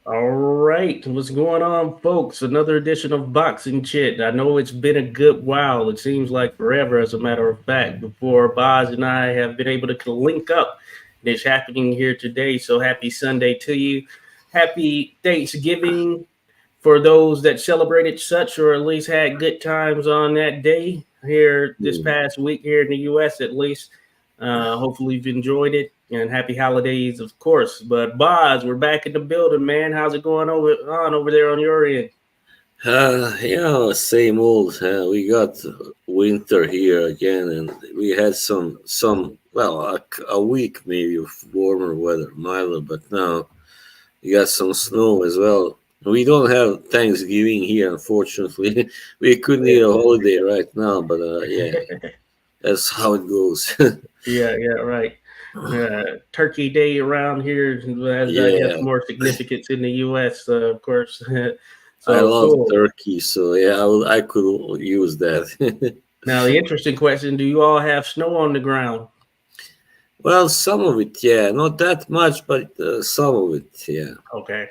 All right, what's going on, folks? Another edition of Boxing Chit. I know it's been a good while. It seems like forever, as a matter of fact, before Boz and I have been able to link up. And it's happening here today. So happy Sunday to you. Happy Thanksgiving for those that celebrated such, or at least had good times on that day here this Hmm. past week here in the U.S. at least. Hopefully you've enjoyed it and happy holidays, of course. But Boz, we're back in the building, man. How's it going over there on your end? Same old. We got winter here again, and we had a week maybe of warmer weather, milder, but now we got some snow as well. We don't have Thanksgiving here, unfortunately. We could need a holiday right now, but yeah, that's how it goes. Yeah, right. Turkey Day around here has Yeah, more significance in the U.S., of course. I So love cool. turkey, so yeah, I could use that. Now, the interesting question: do you all have snow on the ground? Well, some of it, yeah, not that much, but some of it, yeah, Okay.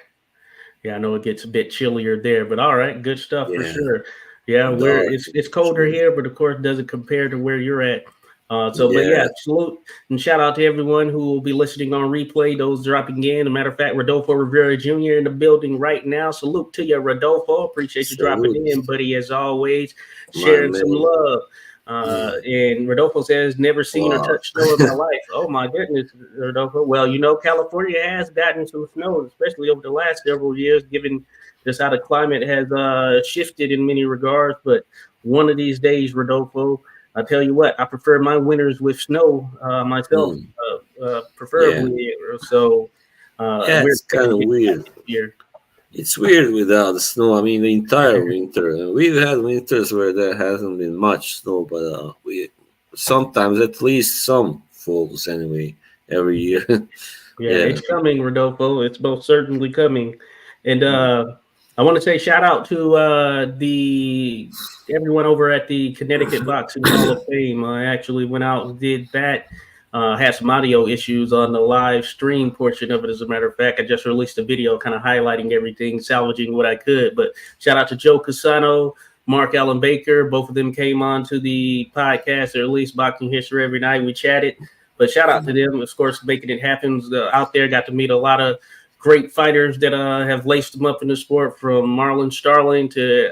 Yeah, I know it gets a bit chillier there, but all right, good stuff for yeah, sure. Yeah, where dark, it's colder chilly. here, but of course doesn't compare to where you're at. But yeah, Yeah, salute and shout out to everyone who will be listening on replay. Those dropping in. As a matter of fact, Rodolfo Rivera Jr. in the building right now. Salute to you, Rodolfo. Appreciate you dropping salute, in, buddy. As always, my sharing some man. love. Yeah. And Rodolfo says, never seen or Wow. touched snow in my life. Oh my goodness, Rodolfo. Well, California has gotten some snow, especially over the last several years, given just how the climate has shifted in many regards. But one of these days, Rodolfo, I tell you what, I prefer my winters with snow myself, Mm. Yeah, preferably. So yeah, we're it's kind expecting to of get that weird. this year. It's weird without the snow. I mean, the entire winter. We've had winters where there hasn't been much snow, but we sometimes at least some falls anyway every year. Yeah, Yeah. it's coming, Rodolfo. It's most certainly coming. And Mm. I want to say shout out to the everyone over at the Connecticut Boxing Hall of Fame. I actually went out and did that. Had some audio issues on the live stream portion of it. As a matter of fact, I just released a video kind of highlighting everything, salvaging what I could. But shout out to Joe Casano, Mark Allen Baker. Both of them came on to the podcast, or at least Boxing History Every Night. We chatted. But shout out to them, of course, making it happen out there. Got to meet a lot of great fighters that have laced them up in the sport, from Marlon Starling to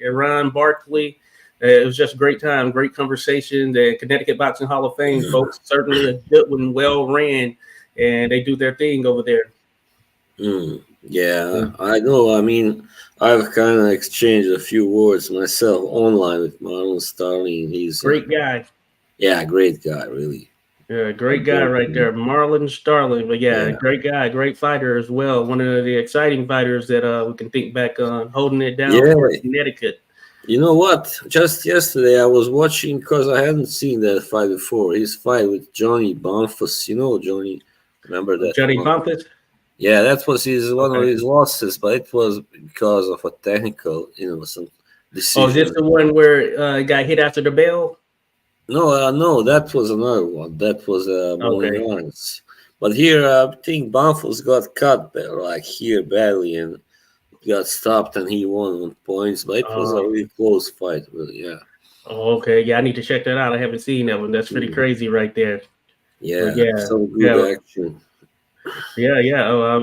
Iran Barkley. It was just a great time, great conversation. The Connecticut Boxing Hall of Fame, folks, certainly a good one, well ran, and they do their thing over there. Mm. Yeah, I know. I mean, I've kind of exchanged a few words myself online with Marlon Starling. He's, Great guy. yeah, a great guy, really. Yeah, great guy Adore right him. there, Marlon Starling. But yeah, Yeah. great guy, great fighter as well. One of the exciting fighters that we can think back on, holding it down Yeah, for Connecticut. you know what? Just yesterday I was watching because I hadn't seen that fight before. His fight with Johnny Bonfus. You know Johnny. Remember that Johnny one? Bumpus. Yeah, that was his one of Okay. his losses, but it was because of a technical, some Oh, is this decision. the one where he got hit after the bell? No, that was another one. That was Okay. Molinares. But here, I think Bonfus got cut like here badly and got stopped, and he won on points. But it was a Uh, really close fight, really. Yeah. okay. Yeah, I need to check that out. I haven't seen that one. That's pretty Mm. crazy right there. But Yeah, yeah, some good yeah, action. yeah.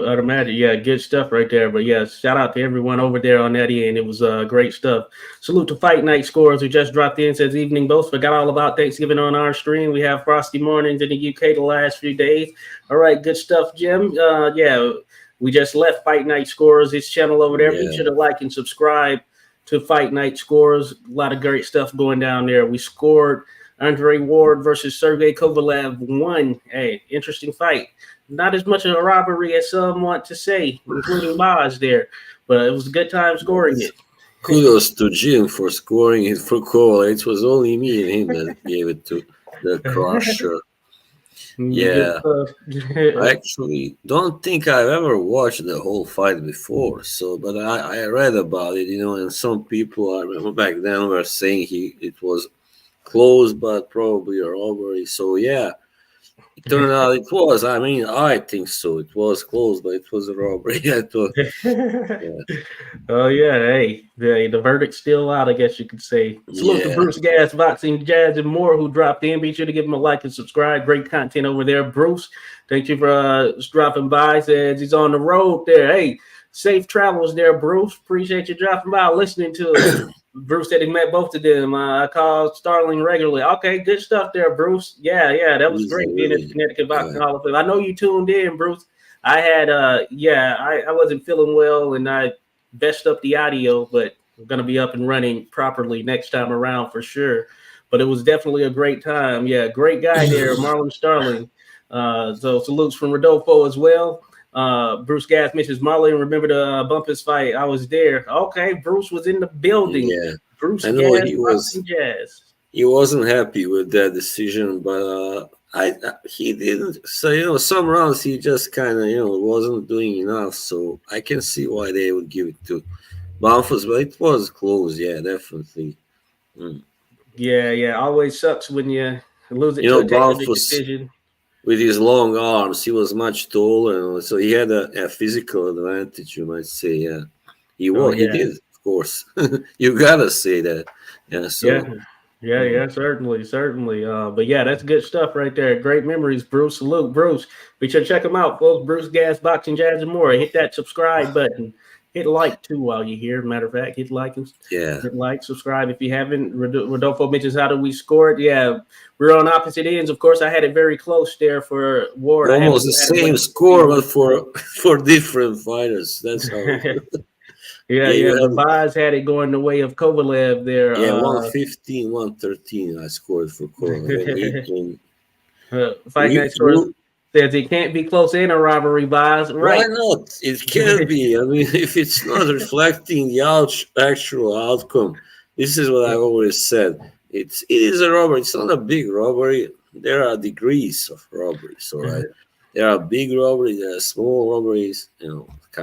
I'd imagine. Yeah, good stuff right there. But yeah, shout out to everyone over there on that end. It was great stuff. Salute to Fight Night Scores who just dropped in. Says evening both. Forgot all about Thanksgiving on our stream. We have frosty mornings in the UK the last few days. All right, good stuff, Jim. Yeah, we just left Fight Night Scores. His channel over there. Be Yeah. sure to like and subscribe to Fight Night Scores. A lot of great stuff going down there. We scored Andre Ward versus Sergey Kovalev. One, hey, interesting fight. Not as much of a robbery as some want to say, including Boz there, but it was a good time scoring it. Kudos to Jim for scoring it for Koval. It was only me and him that gave it to the crusher. Good Yeah. stuff. I actually don't think I've ever watched the whole fight before. So, but I read about it, and some people I remember back then were saying it was close, but probably a robbery. So yeah, It turned out it was. I mean, I think so. It was close, but it was a robbery. I thought. Yeah. Oh yeah, hey, the verdict's still out, I guess you could say. Salute to Yeah. Bruce Gas, Boxing, Jazz, and more who dropped in. Be sure to give him a like and subscribe. Great content over there, Bruce. Thank you for dropping by. Says he's on the road there. Hey, safe travels there, Bruce. Appreciate you dropping by, listening to us. Bruce said he met both of them. I call Starling regularly. Okay, good stuff there, Bruce. Yeah, that was Easy, great being at the really. Connecticut Boxing Yeah. Hall of Fame. I know you tuned in, Bruce. I had I wasn't feeling well and I best up the audio, but we're gonna be up and running properly next time around for sure. But it was definitely a great time. Yeah, great guy there, Marlon Starling. So salutes from Rodolfo as well. Bruce Gas mentions Marlon. Remember the Bumpus fight? I was there. Okay, Bruce was in the building. Yeah. Bruce I know Gas, Boxing Jazz. he wasn't happy with that decision, but he didn't. So some rounds he just kind of wasn't doing enough. So I can see why they would give it to Bumpus, but it was close. Yeah, definitely. Mm. Yeah. Always sucks when you lose it to a technical Bumpus decision. with his long arms, he was much taller, so he had a physical advantage, you might say. Yeah, Oh he yeah. did, of course. You gotta say that. Yeah. So. Yeah, certainly. But yeah, that's good stuff right there. Great memories, Bruce. Salute, Bruce. Be sure to check him out, folks. Bruce Gas, Boxing, Jazz, and more. Hit that subscribe button. Hit like too while you're here. Matter of fact, hit like and subscribe if you haven't. Rodolfo mentions how do we score it? Yeah, we're on opposite ends. Of course, I had it very close there for Ward. Almost the same score, but for different fighters. That's how. Yeah. The Vaz had it going the way of Kovalev there. Yeah, 115, 113 I scored for Kovalev. Fight Night Score says it can't be close in a robbery, Vaz. Right. Why not? It can be. I mean, if it's not reflecting the actual outcome, this is what I always said. It is a robbery. It's not a big robbery. There are degrees of robberies, all right? There are big robberies, there are small robberies,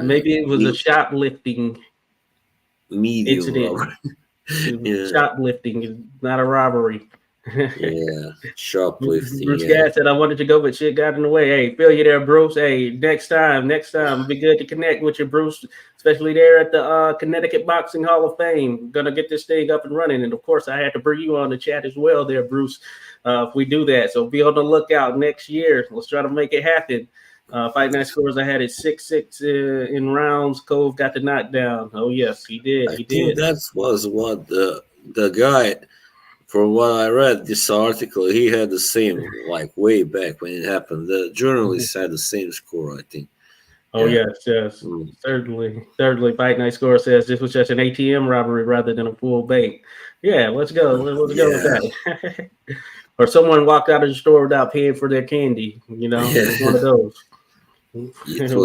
Maybe it was a shoplifting medium incident. Robbery. Shoplifting is not a robbery. Yeah, shoplifting. Bruce Gas said I wanted to go, but shit got in the way. Hey, feel you there, Bruce. Hey, next time, it'd be good to connect with you, Bruce, especially there at the Connecticut Boxing Hall of Fame. Gonna get this thing up and running, and of course, I had to bring you on the chat as well, there, Bruce. If we do that, so be on the lookout next year. Let's try to make it happen. Fight Night Scores, I had it 6-6 in rounds. Cove got the knockdown. Oh yes, he did. I think that was what the guy. From what I read, this article, he had the same, like way back when it happened. The journalist had the same score, I think. Oh, yes. Certainly. Fight Night Score says this was just an ATM robbery rather than a full bank. Yeah, let's go. Let's go with that. Or someone walked out of the store without paying for their candy. It's one of those. It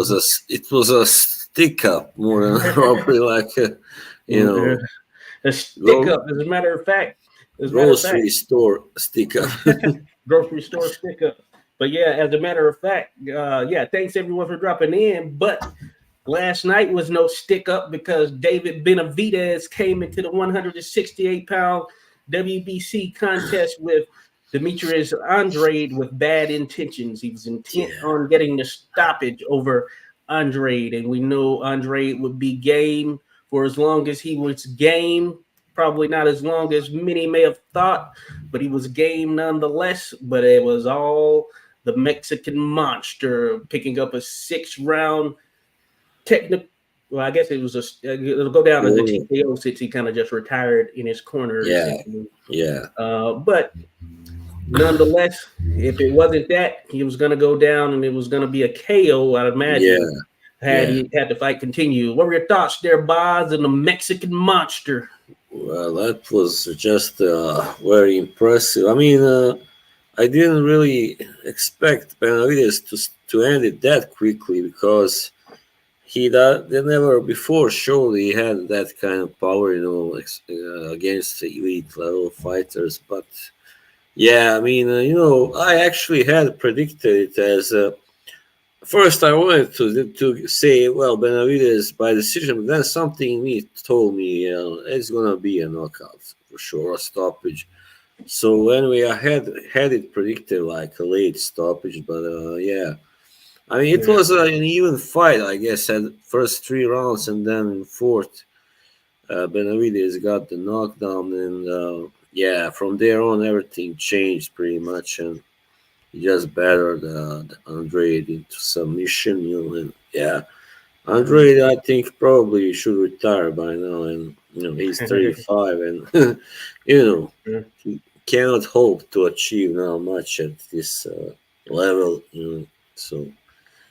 was a stick up more than a robbery, like a stick up. As a matter of fact. Grocery store stick up. Grocery store stick up. But yeah, as a matter of fact, thanks everyone for dropping in. But last night was no stick up because David Benavidez came into the 168-pound WBC contest with Demetrius Andrade with bad intentions. He was intent on getting the stoppage over Andrade, and we know Andrade would be game for as long as he was game. Probably not as long as many may have thought, but he was game nonetheless. But it was all the Mexican monster picking up a 6-round technical. Well, I guess it'll go down as a TKO since he kind of just retired in his corner. Yeah. But nonetheless, if it wasn't that, he was going to go down and it was going to be a KO, I'd imagine. He had the fight continue. What were your thoughts there, Boz, and the Mexican monster? Well, that was just very impressive. I mean, I didn't really expect Benavidez to end it that quickly because they never before showed he had that kind of power, against elite level fighters. But yeah, I mean, I actually had predicted it as. First, I wanted to say, well, Benavidez by decision, but then something in me told me, it's going to be a knockout for sure, a stoppage. So anyway, I had it predicted like a late stoppage, but yeah, I mean it Yeah. was an even fight, I guess. At first 3 rounds, and then in fourth, Benavidez got the knockdown, and yeah, from there on everything changed pretty much, and he just battered Andrade into submission, and yeah, Mhm. Andrade, I think probably should retire by now, and he's 35, and you know he cannot hope to achieve now much at this level, So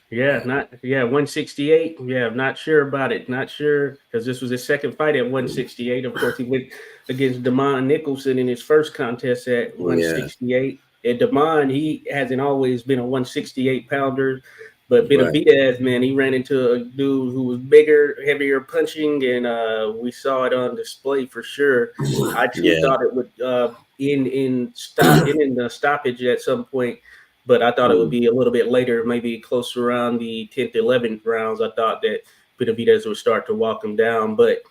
Yeah, yeah, not yeah, 168. Yeah, I'm not sure about it. Not sure because this was his second fight at 168. Of course, he went against Damon Nicholson in his first contest at yeah, 168. And Damon, he hasn't always been a 168 pounder, but right, Benavidez, man, he ran into a dude who was bigger, heavier punching, and we saw it on display for sure. I too yeah, thought it would end in the stoppage at some point, but I thought it would mm, be a little bit later, maybe close around the 10th, 11th rounds. I thought that Benavidez would start to walk him down. But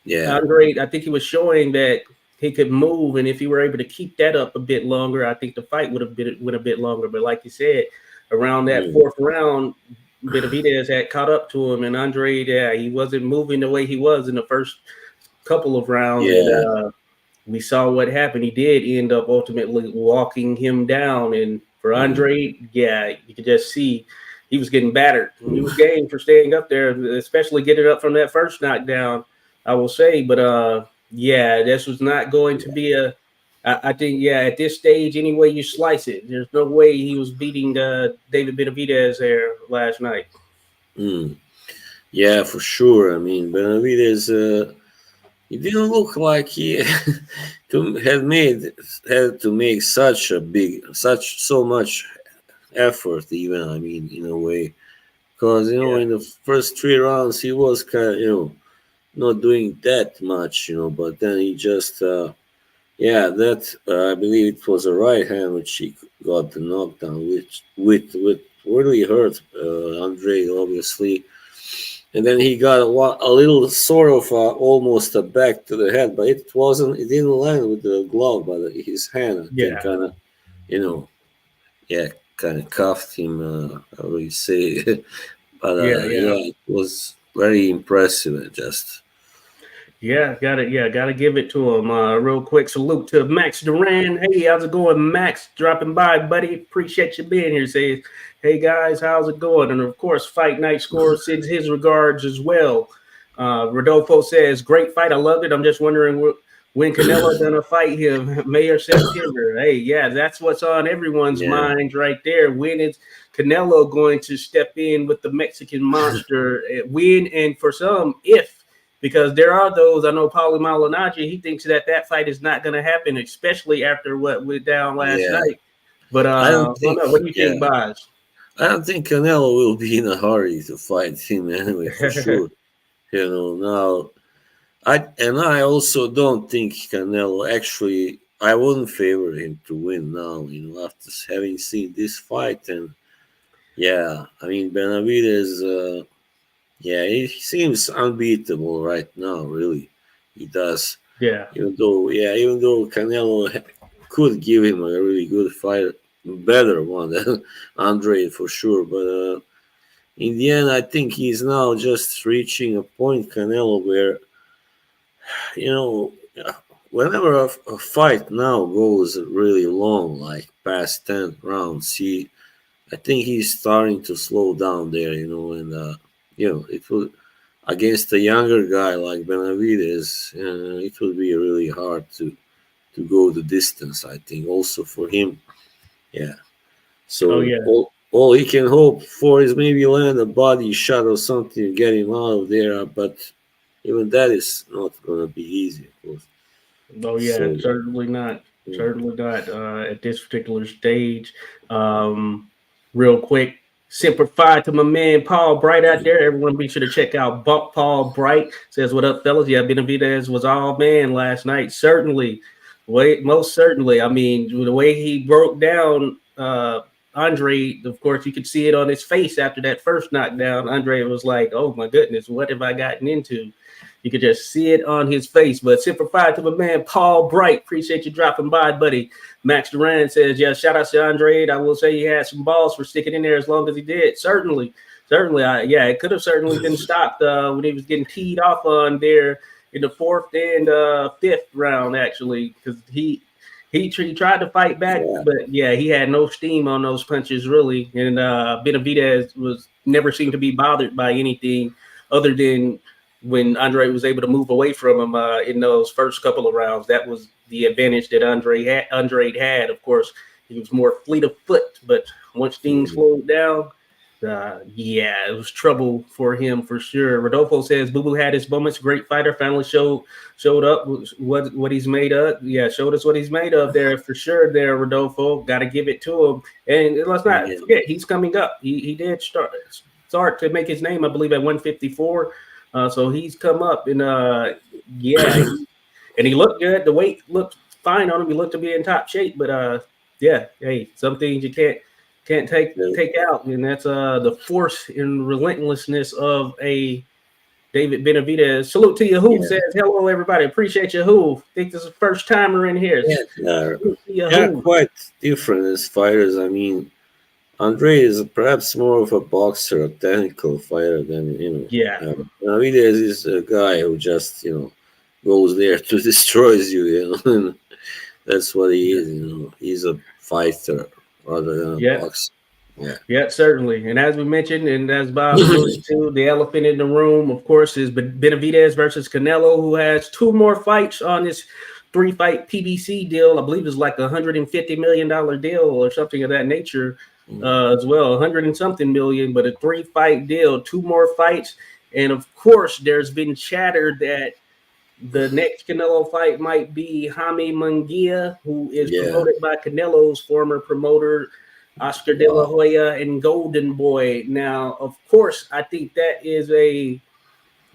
yeah, Andre, I think he was showing that he could move, and if he were able to keep that up a bit longer, I think the fight would have been went a bit longer. But like you said, around that mm, fourth round, Benavidez had caught up to him, and Andre, yeah, he wasn't moving the way he was in the first couple of rounds, and yeah, we saw what happened. He did end up ultimately walking him down. And for mm, Andre, yeah, you could just see he was getting battered. And he was game for staying up there, especially getting up from that first knockdown, I will say. But yeah, this was not going to be a. I think, yeah, at this stage, any way you slice it, there's no way he was beating David Benavidez there last night. mm. Yeah, for sure. I mean, Benavidez, he didn't look like he to have made had to make such so much effort. Even I mean, in a way, because Yeah, in the first 3 rounds he was kind of not doing that much, but then he just yeah, that I believe it was a right hand which he got the knockdown, which with really hurt Andre obviously, and then he got a little sort of almost a back to the head, but it didn't land with the glove, but his hand I think yeah, kind of you know yeah kind of cuffed him. I would say, but yeah, yeah. yeah, it was very impressive. Just Gotta give it to him. Real quick salute to Max Duran. Hey, how's it going, Max? Dropping by, buddy. Appreciate you being here. Says, hey guys, how's it going? And of course, Fight Night Score sends his regards as well. Rodolfo says, great fight. I loved it. I'm just wondering when Canelo gonna fight him, May or September. Hey, yeah, that's what's on everyone's yeah, minds right there. When is Canelo going to step in with the Mexican monster? When, and for some, if, because there are those. I know Paulie Malignaggi, he thinks that fight is not going to happen, especially after what went down last yeah. night. But I don't I don't think know. What do you yeah. think, Boz? I don't think Canelo will be in a hurry to fight him anyway, for sure. Now I also don't think Canelo actually. I wouldn't favor him to win now. After having seen this fight, and yeah, I mean Benavidez. Yeah, he seems unbeatable right now. Really, he does. Yeah, Even though Canelo could give him a really good fight, better one than Andre for sure, but. In the end, I think he's now just reaching a point, Canelo, where you know, whenever a fight now goes really long, like past 10 rounds, I think he's starting to slow down there, and it will against a younger guy like Benavidez, it will be really hard to go the distance. I think also for him, yeah. oh So yeah, all he can hope for is maybe land a body shot or something to get him out of there. But even that is not going to be easy, of course. oh yeah, So certainly not. mm, Certainly not at this particular stage. Um, Real quick, simplify to my man Paul Bright out there. Everyone be sure to check out Paul Bright. Says, what up, fellas? Yeah, Benavidez was all man last night. Certainly. Most certainly. I mean, the way he broke down Andrade, of course, you could see it on his face after that first knockdown. Andrade was like, "Oh my goodness, what have I gotten into?" You could just see it on his face. But simplified to my man Paul Bright, appreciate you dropping by, buddy. Max Duran says, "Yeah, shout out to Andrade. I will say he had some balls for sticking in there as long as he did. Certainly, it could have certainly been stopped when he was getting teed off on there in the fourth and fifth round, actually, because he tried to fight back, but yeah, he had no steam on those punches really. And Benavidez was never seemed to be bothered by anything other than when Andrade was able to move away from him in those first couple of rounds. That was the advantage that Andrade had. Of course, he was more fleet of foot, but once things slowed down, it was trouble for him for sure. Rodolfo says Boo Boo had his moments. Great fighter, finally showed up what he's made of. Yeah, showed us what he's made of there for sure. There, Rodolfo, got to give it to him. And let's not forget, he's coming up. He did start to make his name, I believe, at 154. So he's come up, and and he looked good. The weight looked fine on him. He looked to be in top shape, but hey, some things you can't take out, and that's the force and relentlessness of a David Benavidez. Salute to Yahoo. Says hello everybody, appreciate Yahoo. Think this is the first timer in here. They're quite different as fighters. I mean, Andrade is perhaps more of a boxer, a technical fighter than Benavidez is a guy who just goes there to destroy you, and that's what he is. He's a fighter rather than a boxer. Yeah, certainly. And as we mentioned, and as Bob alluded to, the elephant in the room, of course, is Benavidez versus Canelo, who has 2 more fights on this 3-fight PBC deal. I believe it's like $150 million deal or something of that nature as well. 100 and something million, but a 3-fight deal, 2 more fights. And of course, there's been chatter that the next Canelo fight might be Jaime Munguia, who is promoted by Canelo's former promoter, Oscar De La Hoya and Golden Boy. Now, of course, I think that is a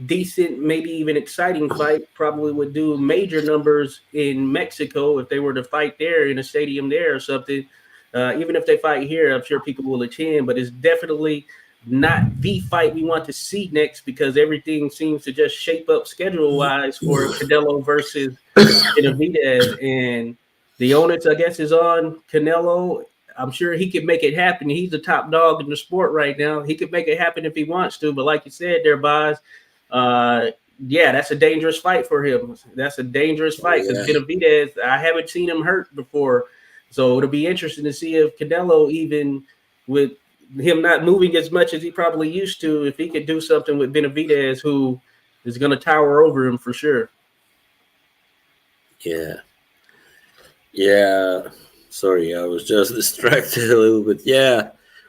decent, maybe even exciting fight. Probably would do major numbers in Mexico if they were to fight there in a stadium there or something. Even if they fight here, I'm sure people will attend, but it's definitely not the fight we want to see next because everything seems to just shape up schedule-wise for Canelo versus Benavidez. And the onus, I guess, is on Canelo. I'm sure he could make it happen. He's the top dog in the sport right now. He could make it happen if he wants to. But like you said there, Boz, that's a dangerous fight for him. That's a dangerous fight because Benavidez, I haven't seen him hurt before. So it'll be interesting to see if Canelo, even with him not moving as much as he probably used to, if he could do something with Benavidez, who is going to tower over him for sure. Sorry, I was just distracted a little bit.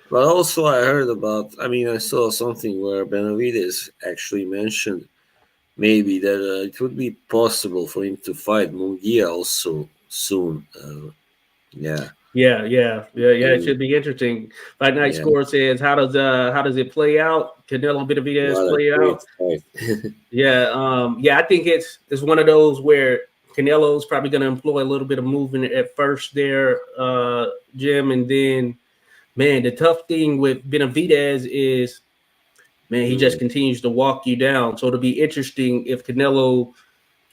But also I saw something where Benavidez actually mentioned maybe that it would be possible for him to fight Munguia also soon. It should be interesting. Fight Night Score says, how does it play out? Canelo Benavidez play out? I think it's one of those where Canelo's probably going to employ a little bit of movement at first there, Jim, and then, man, the tough thing with Benavidez is, man, he just continues to walk you down. So it'll be interesting if Canelo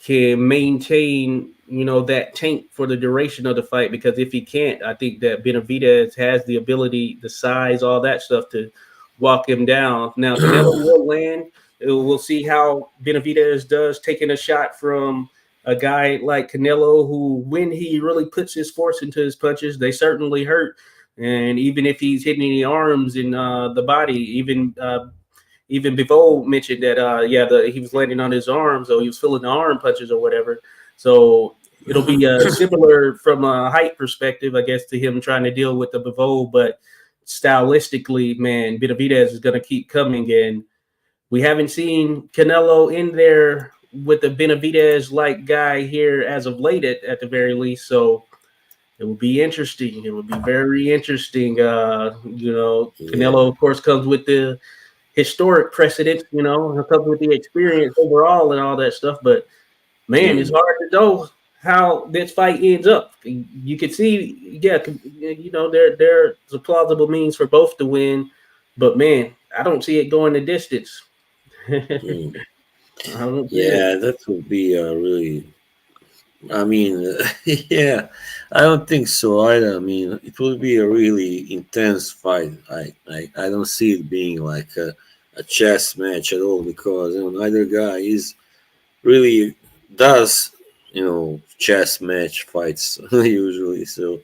can maintain, that tank for the duration of the fight, because if he can't, I think that Benavidez has the ability, the size, all that stuff to walk him down. Now, Canelo will land. We'll see how Benavidez does taking a shot from a guy like Canelo, who, when he really puts his force into his punches, they certainly hurt. And even if he's hitting the arms in the body, even Bivol mentioned that, he was landing on his arms, or he was feeling the arm punches or whatever. So it'll be similar from a height perspective, I guess, to him trying to deal with the Bivol. But stylistically, man, Benavidez is going to keep coming. And we haven't seen Canelo in there with the Benavidez-like guy here as of late, at the very least. So it will be interesting. It will be very interesting. Canelo, of course, comes with the historic precedent, comes with the experience overall and all that stuff. But, man, it's hard to know how this fight ends up. You can see, yeah, there's a plausible means for both to win, but man, I don't see it going the distance. I Mm. don't see it. Yeah, that would be a really. I mean, yeah, I don't think so either. I mean, it will be a really intense fight. I don't see it being like a chess match at all because neither guy is really does chess match fights usually. So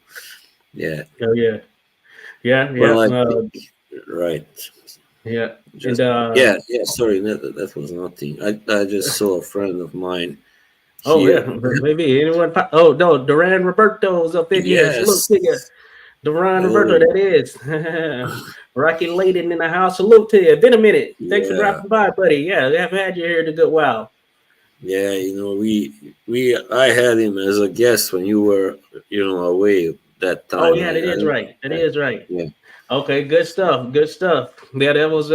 yeah, Oh yeah, yeah, yeah, well, I think right. yeah, and Just yeah. Sorry, that was nothing. I just saw a friend of mine oh yeah, here. maybe anyone. Oh no, Duran Roberto's up in here. Salute Yes. to you, Duran Roberto. Hello. That is Rocky Layden in the house. Salute to you. Been a minute. Thanks for Yeah. dropping by, buddy. Yeah, we haven't had you here in a good while. Yeah, I had him as a guest when you were away that Oh time. yeah, that I is don't right. That I, is right. yeah. Okay, good stuff. Good stuff. Yeah, that was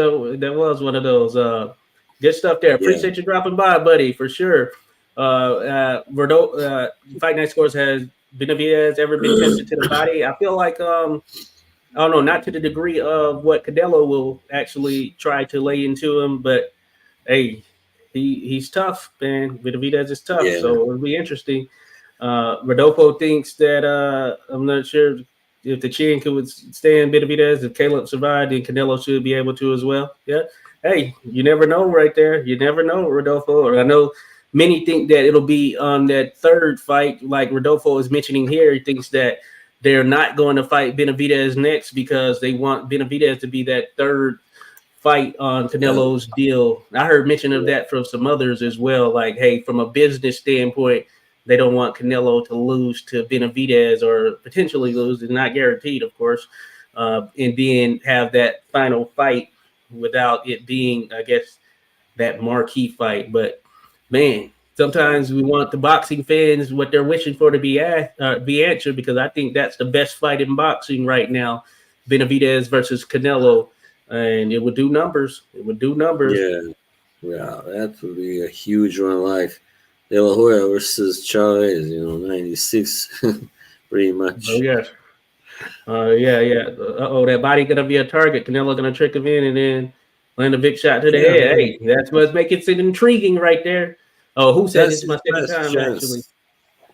one of those good stuff there. Yeah. Appreciate you dropping by, buddy, for sure. Fight Night Scores has Benavidez ever been tested to the body? I feel like I don't know, not to the degree of what Canelo will actually try to lay into him, but hey, he's tough, man. Benavidez is tough, Yeah. so it'll be interesting. Rodolfo thinks that I'm not sure if the chin could stand Benavidez. If Caleb survived, then Canelo should be able to as well. Yeah. Hey, you never know, right there. You never know, Rodolfo. Or I know many think that it'll be on that third fight, like Rodolfo is mentioning here. He thinks that they're not going to fight Benavidez next because they want Benavidez to be that third fight on Yeah. Canelo's deal. I heard mention of Yeah. that from some others as well. Like, hey, from a business standpoint, they don't want Canelo to lose to Benavidez or potentially lose. It's not guaranteed, of course, and then have that final fight without it being, I guess, that marquee fight. But man, sometimes we want the boxing fans what they're wishing for to be answered because I think that's the best fight in boxing right now, Benavidez versus Canelo, and it would do numbers. It would do numbers. Yeah. Yeah. That would be a huge one, like De La Hoya versus Chavez. 96, pretty Oh much. yes, yeah, yeah. Oh, that body gonna be a target. Canelo gonna trick him in and then land a big shot to the Yeah, head. man. Hey, that's what's making it intriguing right there. Oh, who said That's this is his my second best time actually? chance.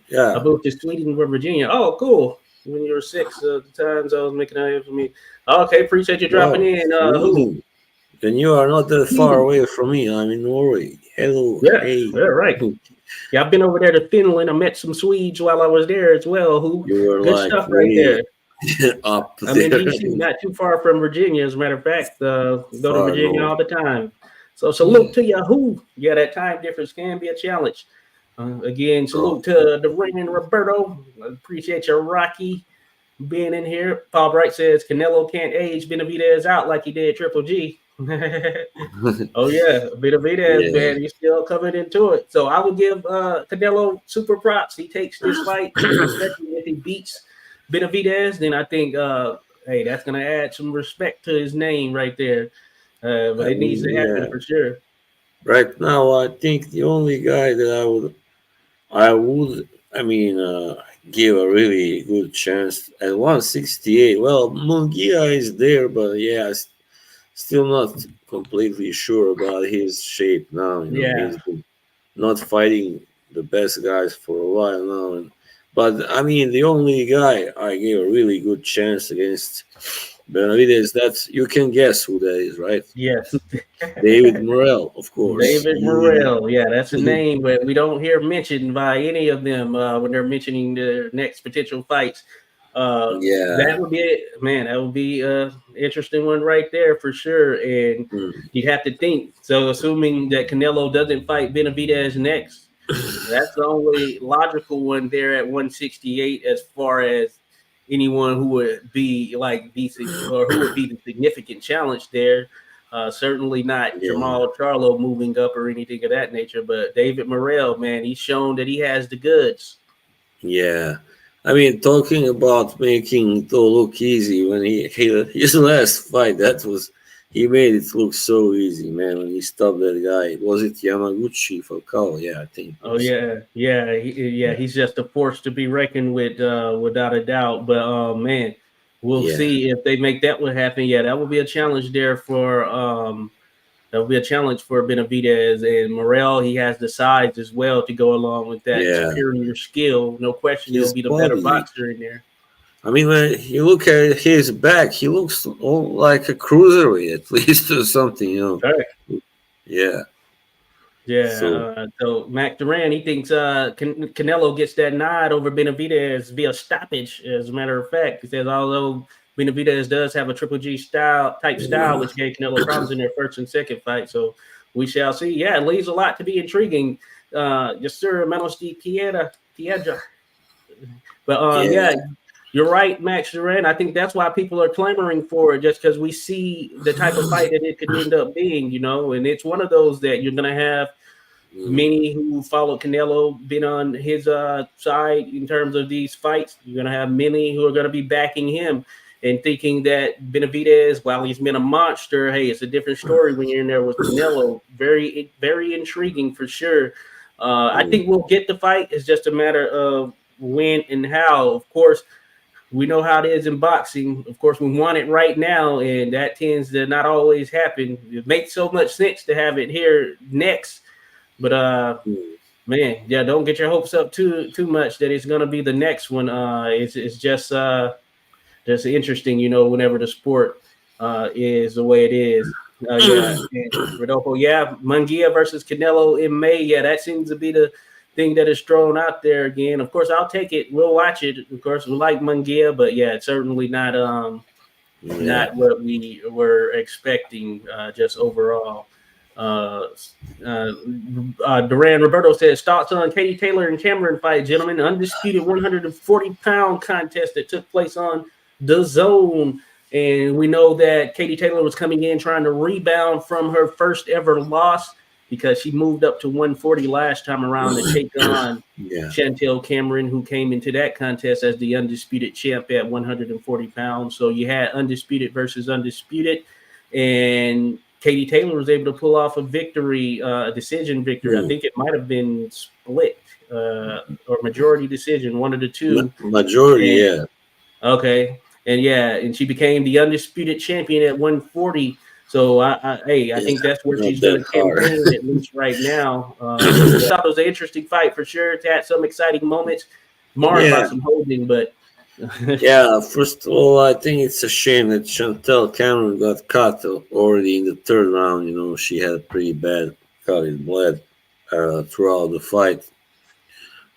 Yeah. I moved to Sweden from Virginia. Oh, cool. When you were six, the times I was making out here for me. Okay, appreciate you dropping Wow. in. Who? Sweden. And you are not that far Sweden. away from me. I'm in Norway. Hello. Yeah, Hey. yeah, right. Yeah, I've been over there to Finland. I met some Swedes while I was there as well. Who? You were Good like stuff right way there. up I'm in there, DC, not too far from Virginia. As a matter of fact, go to far Virginia north. all the time. So Yeah. salute to Yahoo. Yeah, that time difference can be a challenge. Again, Oh, salute to the reigning Roberto. Appreciate you, Rocky, being in here. Paul Bright says Canelo can't age Benavidez out like he did Triple G. Oh yeah, Benavidez, yeah. man, he's still coming into it. So I would give Canelo super props. He takes this fight, especially if he beats Benavidez. Then I think, hey, that's gonna add some respect to his name right there. But I it needs mean, to happen yeah. for sure. Right now, I think the only guy that I mean, give a really good chance at 168. Well, Mungia is there, but yeah, still not completely sure about his shape now. Yeah. He's been not fighting the best guys for a while now. But I mean, the only guy I gave a really good chance against Benavidez, that's you can guess who that is, right? Yes. David Morrell, of course. David Morrell. Yeah, that's a name that we don't hear mentioned by any of them when they're mentioning their next potential fights. That Yeah. would be it, man. That would be interesting one right there for sure. And Mm. you'd have to think. So, assuming that Canelo doesn't fight Benavidez next, that's the only logical one there at 168 as far as anyone who would be like decent or who would be the significant challenge there. Certainly not Yeah. Jamal Charlo moving up or anything of that nature, but David Morrell, man, he's shown that he has the goods. Yeah. I mean, talking about making it all look easy when he his last fight, that was He made it look so easy, man, when he stopped that guy. Was it Yamaguchi Falcao? Yeah, I think it Oh was. yeah. He's just a force to be reckoned with, without a doubt. But man, we'll Yeah. see if they make that one happen. Yeah, that will be a challenge there for that will be a challenge for Benavidez and Morel. He has the size as well to go along with that Yeah. superior skill. No question, he'll His be the better body. boxer in there. I mean, when you look at his back, he looks all like a cruiserweight at least or something. Right. Yeah. So Yeah. So Mac Duran, he thinks Canelo gets that nod over Benavidez via stoppage. As a matter of fact, he says although Benavidez does have a Triple G style, which gave Canelo problems in their first and second fight. So we shall see. Yeah, it leaves a lot to be intriguing. Yes, sir, Manos de Piedra. But yeah. yeah, you're right, Max Duran. I think that's why people are clamoring for it, just because we see the type of fight that it could end up being, and it's one of those that you're gonna have Mm. many who follow Canelo been on his side in terms of these fights. You're gonna have many who are gonna be backing him and thinking that Benavidez, while he's been a monster, hey, it's a different story when you're in there with Canelo. Very, very intriguing for sure. I Mm. think we'll get the fight. It's just a matter of when and how. Of course, we know how it is in boxing. Of course, we want it right now, and that tends to not always happen. It makes so much sense to have it here next, but Mm. man, yeah, don't get your hopes up too much that it's gonna be the next one. It's just interesting, whenever the sport is the way it is. Yeah, and Rodolfo, yeah, Munguia versus Canelo in May. Yeah, that seems to be the thing that is thrown out there again. Of course, I'll take it. We'll watch it. Of course, we like Munguia, but yeah, it's certainly Yeah. not what we were expecting, just overall. Uh, Duran Roberto says thoughts on Katie Taylor and Cameron fight, gentlemen. Undisputed 140-pound contest that took place on the Zone. And we know that Katie Taylor was coming in trying to rebound from her first ever loss because she moved up to 140 last time around to take on Yeah. Chantel Cameron, who came into that contest as the undisputed champ at 140 pounds. So you had undisputed versus undisputed. And Katie Taylor was able to pull off a victory, a decision victory. I Mm. think it might have been split or majority decision, one of the two. Majority, And yeah. okay, and she became the undisputed champion at 140. So I Yeah. think that's where Not she's going that to hard. campaign at least right now. But yeah, I thought it was an interesting fight for sure. It had some exciting moments, marred by Yeah. some holding, but Yeah, first of all, I think it's a shame that Chantel Cameron got cut already in the third round. She had a pretty bad cut. It bled throughout the fight.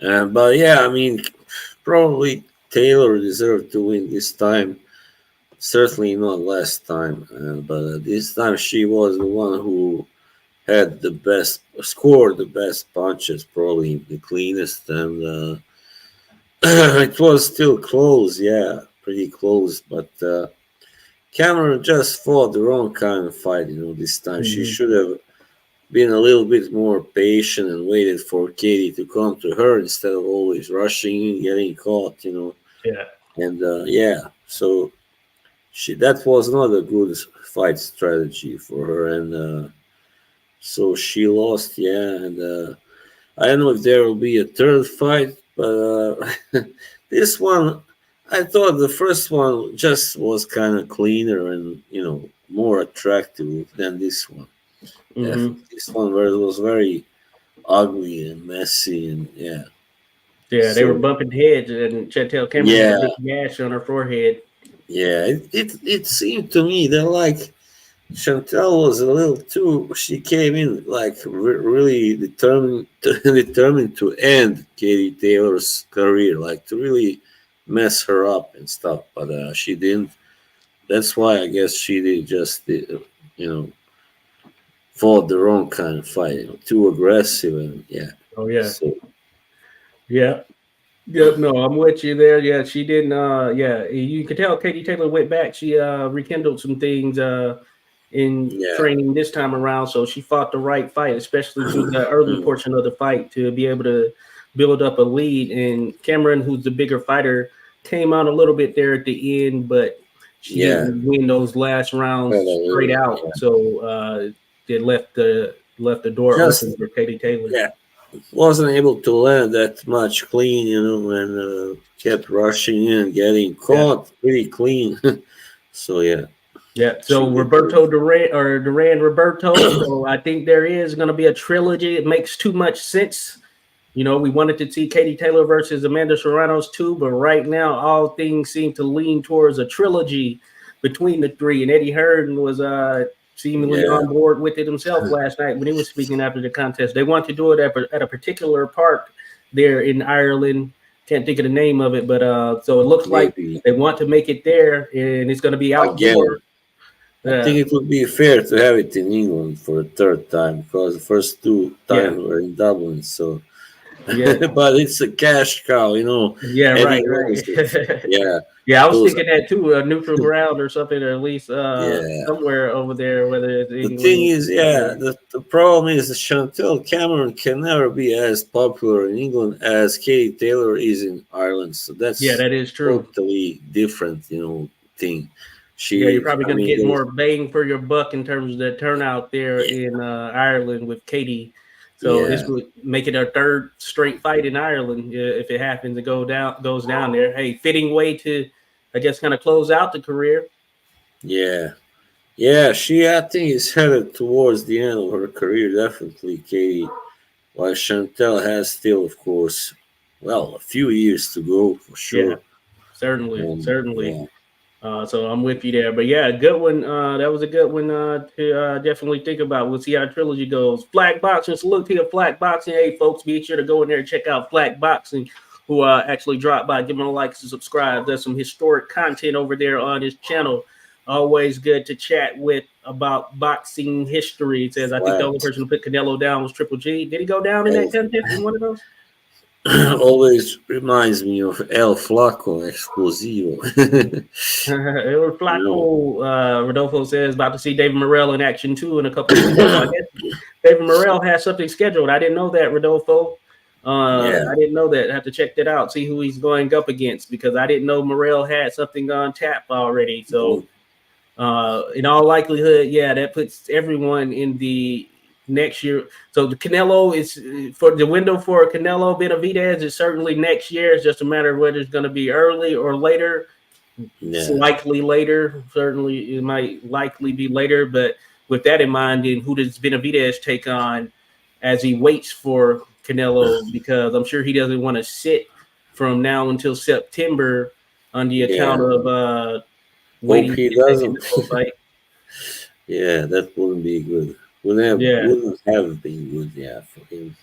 But yeah, I mean, probably Taylor deserved to win this time. Certainly not last time. But this time she was the one who had scored the best punches, probably the cleanest. And it was still close, yeah, pretty close. But Cameron just fought the wrong kind of fight, this time. She Mhm. should have been a little bit more patient and waited for Katie to come to her instead of always rushing in, getting caught. Yeah. And yeah, so that was not a good fight strategy for her. And so she lost, yeah. And I don't know if there will be a third fight, but this one, I thought the first one just was kind of cleaner and more attractive than this one. Hmm. This one was very ugly and messy, and yeah. Yeah, they were So bumping heads, and Chantel Cameron had a yeah, big gash on her forehead. yeah. It seemed to me that like Chantel was a little too. She came in like really determined to end Katie Taylor's career, like to really mess her up and stuff. But she didn't. That's why I guess she you know, fought the wrong kind of fight. Too aggressive and yeah. Oh yeah, So yeah. Yep, no, I'm with you there. Yeah, she didn't. Yeah, you could tell Katie Taylor went back. She rekindled some things in yeah. training this time around. So she fought the right fight, especially through the early Mm, portion of the fight to be able to build up a lead. And Cameron, who's the bigger fighter, came out a little bit there at the end, but she didn't win those last rounds straight out. Yeah. So it left the door open for Katie Taylor. Yeah, wasn't able to land that much clean, and kept rushing in, getting caught pretty clean. So yeah. Yeah, so Roberto Duran Roberto. So I think there is going to be a trilogy. It makes too much sense. We wanted to see Katie Taylor versus Amanda Serrano's too, but right now all things seem to lean towards a trilogy between the three. And Eddie Hearn was seemingly on board with it himself last night when he was speaking after the contest. They want to do it at a particular park there in Ireland. Can't think of the name of it, but so it looks like they want to make it there, and it's going to be outdoor. I think it would be fair to have it in England for a third time because the first two times were in Dublin. So, but it's a cash cow, Yeah, right. Yeah, I was thinking that too, a neutral ground or something, or at least somewhere over there. Whether it's England. The thing is, the problem is that Chantel Cameron can never be as popular in England as Katie Taylor is in Ireland. So that is true. Totally different, thing. You're probably going to get more bang for your buck in terms of the turnout there in Ireland with Katie. So this would make it a third straight fight in Ireland if it happens to goes down there. Hey, fitting way to, I guess, kind of close out the career. Yeah, she I think is headed towards the end of her career, definitely, Katie. While Chantel has still, of course, a few years to go for sure. Yeah, certainly. Yeah. So I'm with you there. But yeah, good one. That was a good one to definitely think about. We'll see how the trilogy goes. Flag Boxing, salute to Flag Boxing. Hey, folks, be sure to go in there and check out Flag Boxing, who actually dropped by. Give them a like and subscribe. There's some historic content over there on his channel. Always good to chat with about boxing history. It says, I think the only person who put Canelo down was Triple G. Did he go down in that contest in one of those? Always reminds me of El Flaco Explosivo. El Flaco, Rodolfo says, about to see David Morrell in action too in a couple of weeks. I guess David Morrell has something scheduled. I didn't know that, Rodolfo. I didn't know that. I have to check that out, see who he's going up against, because I didn't know Morrell had something on tap already. So in all likelihood, that puts everyone in the next year. So the Canelo is for the window for Canelo Benavidez is certainly next year. It's just a matter of whether it's going to be early or later. It's likely later. Certainly, it might likely be later. But with that in mind, then who does Benavidez take on as he waits for Canelo? Because I'm sure he doesn't want to sit from now until September on the account of waiting. Hope he doesn't. That wouldn't be good. Wouldn't have been good, for him.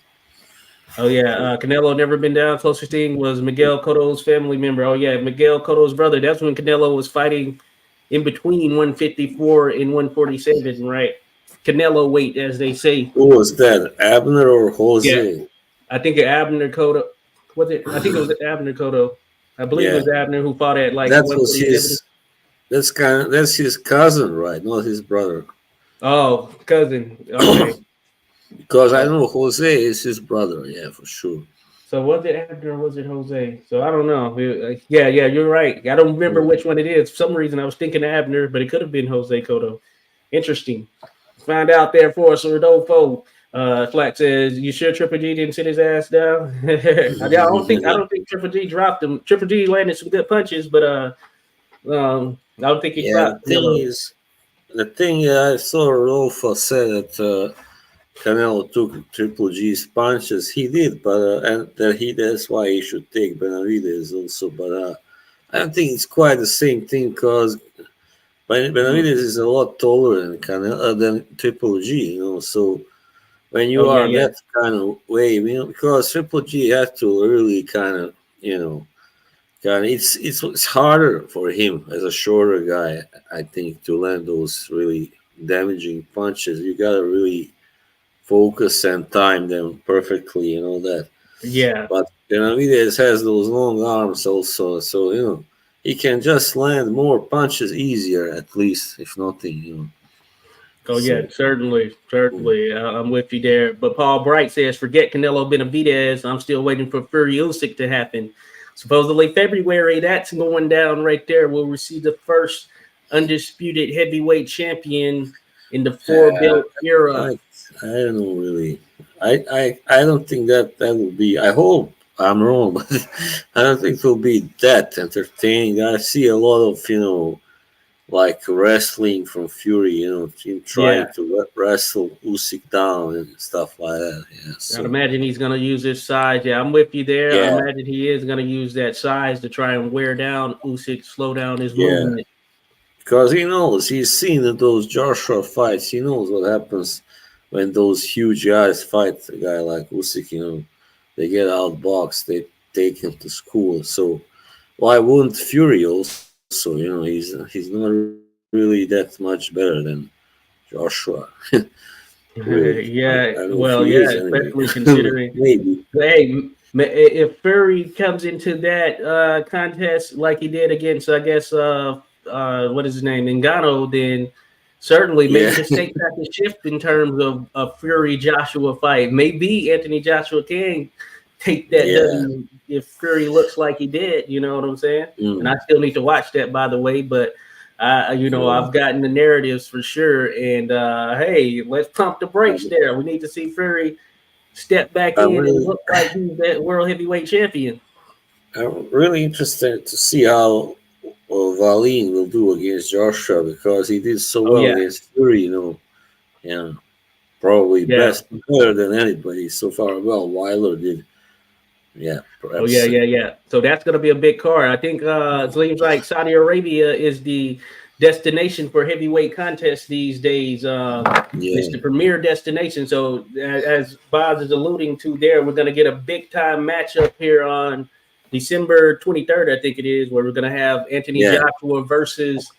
Oh, Canelo never been down. Closest thing was Miguel Cotto's family member. Oh, yeah, Miguel Cotto's brother. That's when Canelo was fighting in between 154 and 147, right? Canelo weight, as they say. Who was that, Abner or Jose? Yeah. I think Abner Cotto. Was it? I think it was Abner Cotto. I believe it was Abner who fought at that was his. That's his cousin, right? Not his brother. Oh, cousin. Okay. Because I know Jose is his brother, for sure. So was it Abner or was it Jose? So I don't know. Yeah, you're right. I don't remember which one it is. For some reason I was thinking Abner, but it could have been Jose Cotto. Interesting. Find out there for us, Rodolfo. Flack says, "You sure Triple G didn't sit his ass down?" I don't think Triple G dropped him. Triple G landed some good punches, but I don't think he dropped. The thing I saw Rodolfo said that Canelo took Triple G's punches. He did, but and that's why he should take Benavidez also. But I don't think it's quite the same thing because Benavidez is a lot taller than Triple G, So when you are that kind of way, because Triple G had to really kind of, it's harder for him as a shorter guy, I think, to land those really damaging punches. You gotta really focus and time them perfectly, that. Yeah. But Benavidez has those long arms also, so he can just land more punches easier, at least, if nothing, Oh, certainly. I'm with you there. But Paul Bright says, forget Canelo Benavidez. I'm still waiting for Fury Usyk to happen. Supposedly February, that's going down right there. We'll receive the first undisputed heavyweight champion in the four-belt era. I don't know really. I don't think that will be. I hope I'm wrong, but I don't think it will be that entertaining. I see a lot of like wrestling from Fury, him trying to wrestle Usyk down and stuff like that. Yeah, I'd imagine he's going to use his size. Yeah, I'm with you there. Yeah. I imagine he is going to use that size to try and wear down Usyk, slow down his movement. Because he knows, he's seen in those Joshua fights, he knows what happens when those huge guys fight a guy like Usyk, they get outboxed, they take him to school. So why wouldn't Fury also? He's not really that much better than Joshua. Really. Especially anyway. considering Maybe. Hey, if Fury comes into that contest like he did against, I guess, what is his name, Ngannou, then certainly maybe just take back the shift in terms of a Fury Joshua fight. Maybe Anthony Joshua can take that W if Fury looks like he did. You know what I'm saying? And I still need to watch that, by the way, but. I've gotten the narratives for sure, and hey, let's pump the brakes there. We need to see Fury step back in and look like he's that world heavyweight champion. I'm really interested to see how Wallin will do against Joshua because he did so well against Fury, probably better than anybody so far. Well, Wilder did. Yeah. Perhaps. So that's going to be a big card. I think it seems like Saudi Arabia is the destination for heavyweight contests these days. It's the premier destination. So as Boz is alluding to there, we're going to get a big time matchup here on December 23rd, I think it is, where we're going to have Anthony Joshua versus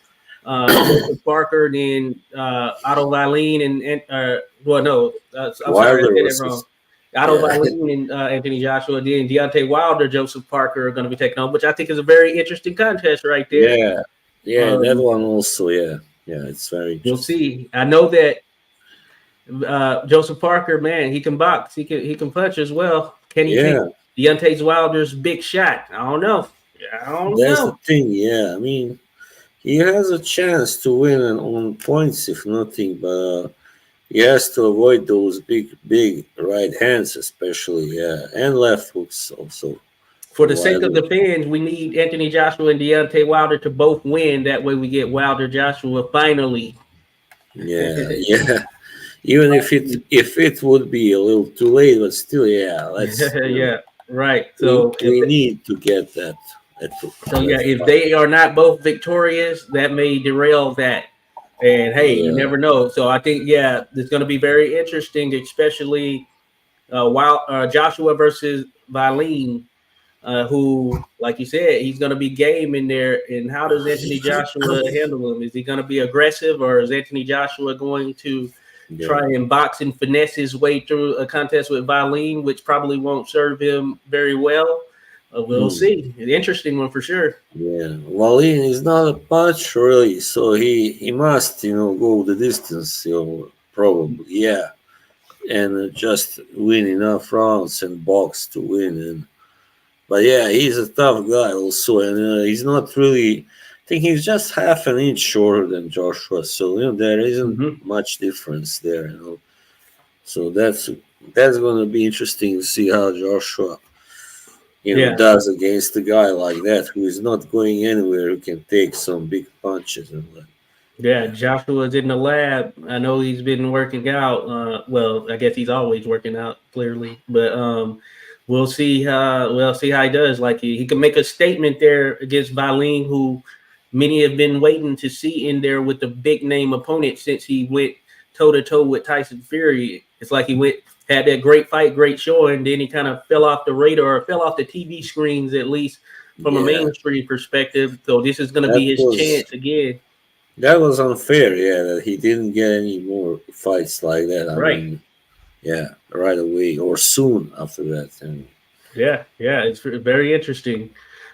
Joseph Parker, then Otto Wallin and I'm sorry, I did it wrong. Otto Wallin and Anthony Joshua, then Deontay Wilder, Joseph Parker are going to be taking on, which I think is a very interesting contest right there. That one also, it's very interesting. We'll see. I know that Joseph Parker, man, he can box, he can punch as well. Can he take Deontay Wilder's big shot? I don't know. That's the thing, I mean, he has a chance to win on points, if nothing, but he has to avoid those big right hands, especially, and left hooks also. For the sake of the fans, we need Anthony Joshua and Deontay Wilder to both win. That way we get Wilder Joshua finally. Yeah. Even if it would be a little too late, but still, let's. Right. So we need to get that. If they are not both victorious, that may derail that. And hey, you never know. So I think it's going to be very interesting, especially Joshua versus Wallin, who, like you said, he's going to be game in there. And how does Anthony Joshua handle him? Is he going to be aggressive, or is Anthony Joshua going to try and box and finesse his way through a contest with Wallin, which probably won't serve him very well? We'll see. An interesting one for sure. Yeah, Wallin is not a punch really, so he must go the distance, probably and just win enough rounds and box to win. But he's a tough guy also, and he's not really. I think he's just half an inch shorter than Joshua, so there isn't much difference there. So that's going to be interesting to see how Joshua. Does against a guy like that who is not going anywhere, who can take some big punches and Joshua's in the lab. I know he's been working out. Well, I guess he's always working out, clearly. But we'll see how he does. Like he can make a statement there against Wallin, who many have been waiting to see in there with the big name opponent since he went toe to toe with Tyson Fury. It's like he had that great fight, great show, and then he kind of fell off the radar, fell off the TV screens, at least from a mainstream perspective. So this is going to be his chance again. That was unfair, that he didn't get any more fights like that. I mean, right away or soon after that. It's very interesting.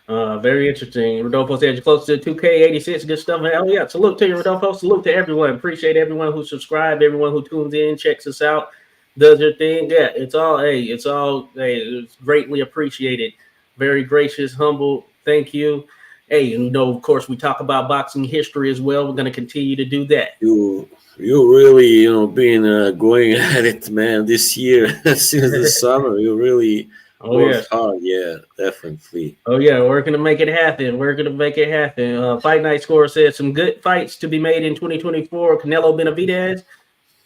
Very interesting. Rodolfo said you're close to 2K86. Good stuff. Salute to you, Rodolfo. Salute to everyone. Appreciate everyone who subscribed, everyone who tunes in, checks us out, does their thing. It's greatly appreciated. Very gracious, humble. Thank you. hey, you know, of course, we talk about boxing history as well. We're going to continue to do that. You really, been going at it, man, this year since the summer. You really Oh worked yes. hard. Yeah, definitely. Oh yeah, we're gonna make it happen. We're gonna make it happen. Fight Night Score says some good fights to be made in 2024. Canelo Benavidez,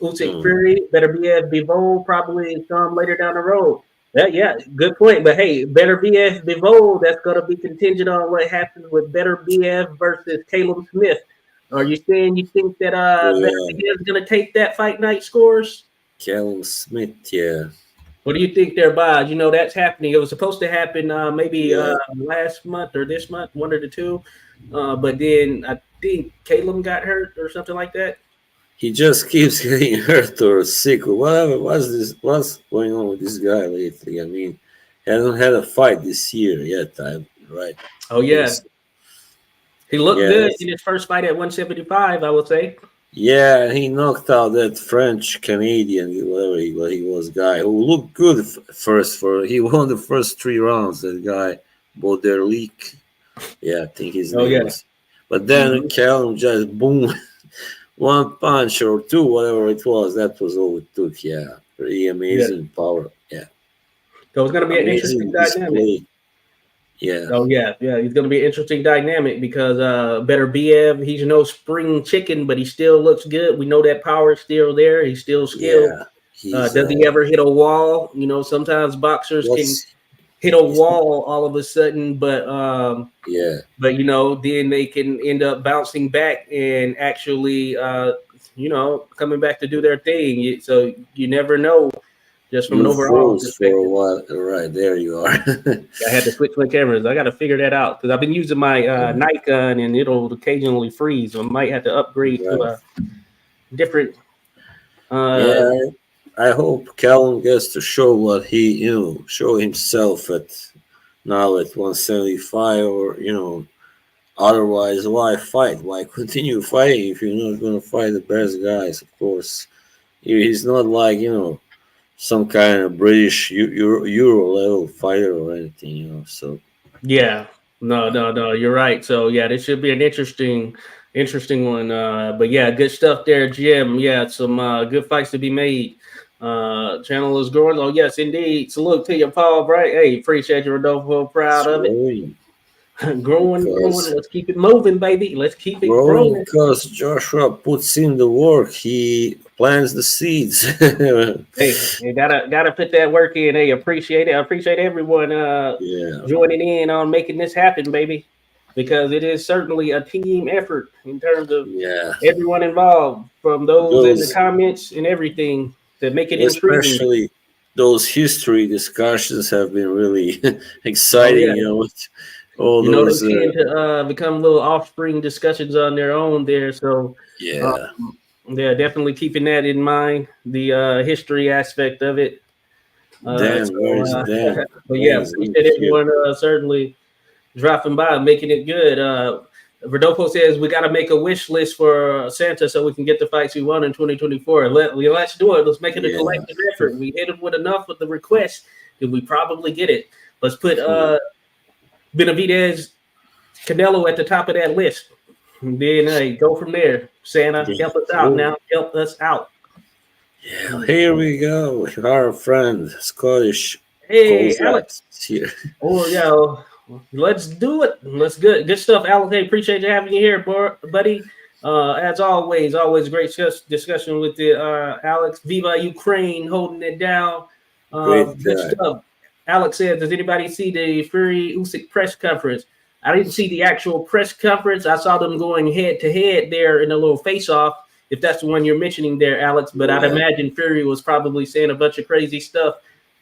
Usyk Mm. Fury, better be as Bivol, probably some later down the road. Yeah, good point. But hey, better BF Bivol, that's gonna be contingent on what happens with better BF versus Caleb Smith. Are you saying you think that Oh better yeah, BF is gonna take that Fight Night Scores? Callum Smith. Yeah, What do you think there, Bod? You know, that's happening. It was supposed to happen maybe yeah. last month or this month, one of the two. But then I think Caleb got hurt or something like that. He just keeps getting hurt or sick or whatever. What's going on with this guy lately? I mean, he hasn't had a fight this year yet. Right? Oh, yeah. Yes. He looked Yeah, good in his first fight at 175, I would say. yeah. He knocked out that French Canadian, whatever he was, guy who looked good first. He won the first 3 rounds. That guy, Baudelaire. Yeah, I think his Oh, name yeah. was. But then Mm-hmm. Callum just boom, one punch or two, whatever it was. That was all it took. Yeah, pretty Yeah. amazing power. Yeah, So it's going to be an interesting amazing dynamic. display. Yeah, Oh, yeah. Yeah. He's going to be an interesting dynamic because better BF, he's no spring chicken, but he still looks good. We know that power is still there. He's still skilled. yeah. He's Does he ever hit a wall? You know, sometimes boxers can what's hit a he's, wall all of a sudden, yeah. but you know, then they can end up bouncing back and actually, you know, coming back to do their thing. So you never know, just from an You overall froze for a perspective. while. Right there, you are. I had to switch my cameras. I got to figure that out because I've been using my Nikon and it'll occasionally freeze. So I might have to upgrade to Right. a different. Uh, Yeah, I hope Callum gets to show what show himself now at 175, or otherwise, why fight? Why continue fighting if you're not going to fight the best guys? Of course, he's not like some kind of British Euro level fighter or anything. So Yeah, no. You're right. So yeah, this should be an interesting one. But yeah, good stuff there, Jim. Yeah, some good fights to be made. Channel is growing. Oh yes, indeed. Salute to you, Paul. Right? Hey, appreciate you, Rodolfo. Proud it's of it. growing growing. because Let's keep it moving, baby. Let's keep it growing growing. because Joshua puts in the work. He plants the seeds. Hey, you gotta put that work in. Hey, appreciate it. I appreciate everyone Yeah, joining in on making this happen, baby. Because it is certainly a team effort in terms of yeah. everyone involved, from those in the Those, comments and everything, to make it intriguing. especially those history discussions, have been really Oh yeah, exciting. With all you know they those, tend to become little offspring discussions on their own there. So yeah. um, yeah, definitely keeping that in mind, the history aspect of it. Dan, where is Dan? But Dan yeah, is not appreciate here. everyone certainly dropping by, making it good. Rodolfo says we got to make a wish list for Santa so we can get the fights we want in 2024. Let's do it. Let's make it a Yeah. collective effort. We hit him with enough of the requests, then we probably get it. Let's put Benavidez, Canelo at the top of that list. And then go from there. Santa, help us out Oh, now. Help us out. yeah. Here we go. Our friend, Scottish Hey, Kozak, Alex. is here. Oh, yeah. Let's do it. Let's good stuff, Alex. Hey, appreciate you having you here, buddy. As always great discussion with the Alex. Viva Ukraine, holding it down. Great Good guy. stuff. Alex said, "Does anybody see the Fury Usyk press conference?" I didn't see the actual press conference. I saw them going head to head there in a little face off. If that's the one you're mentioning there, Alex, but I'd Yeah. imagine Fury was probably saying a bunch of crazy stuff,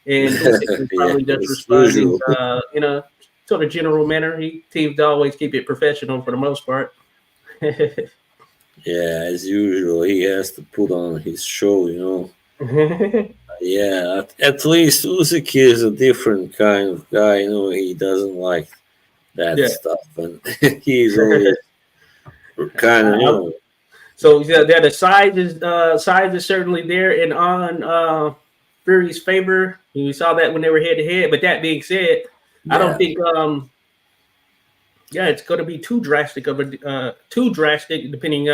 and Usyk was Yeah, probably just as responding usual. in a sort of general manner. He seems to always keep it professional for the most part. Yeah, as usual. He has to put on his show. Yeah, at least Usyk is a different kind of guy. He doesn't like that Yeah. stuff, and he's always kind of. So yeah, the size is certainly there and on Fury's favor. We saw that when they were head to head. But that being said, I don't Yeah, think Yeah, it's going to be too drastic depending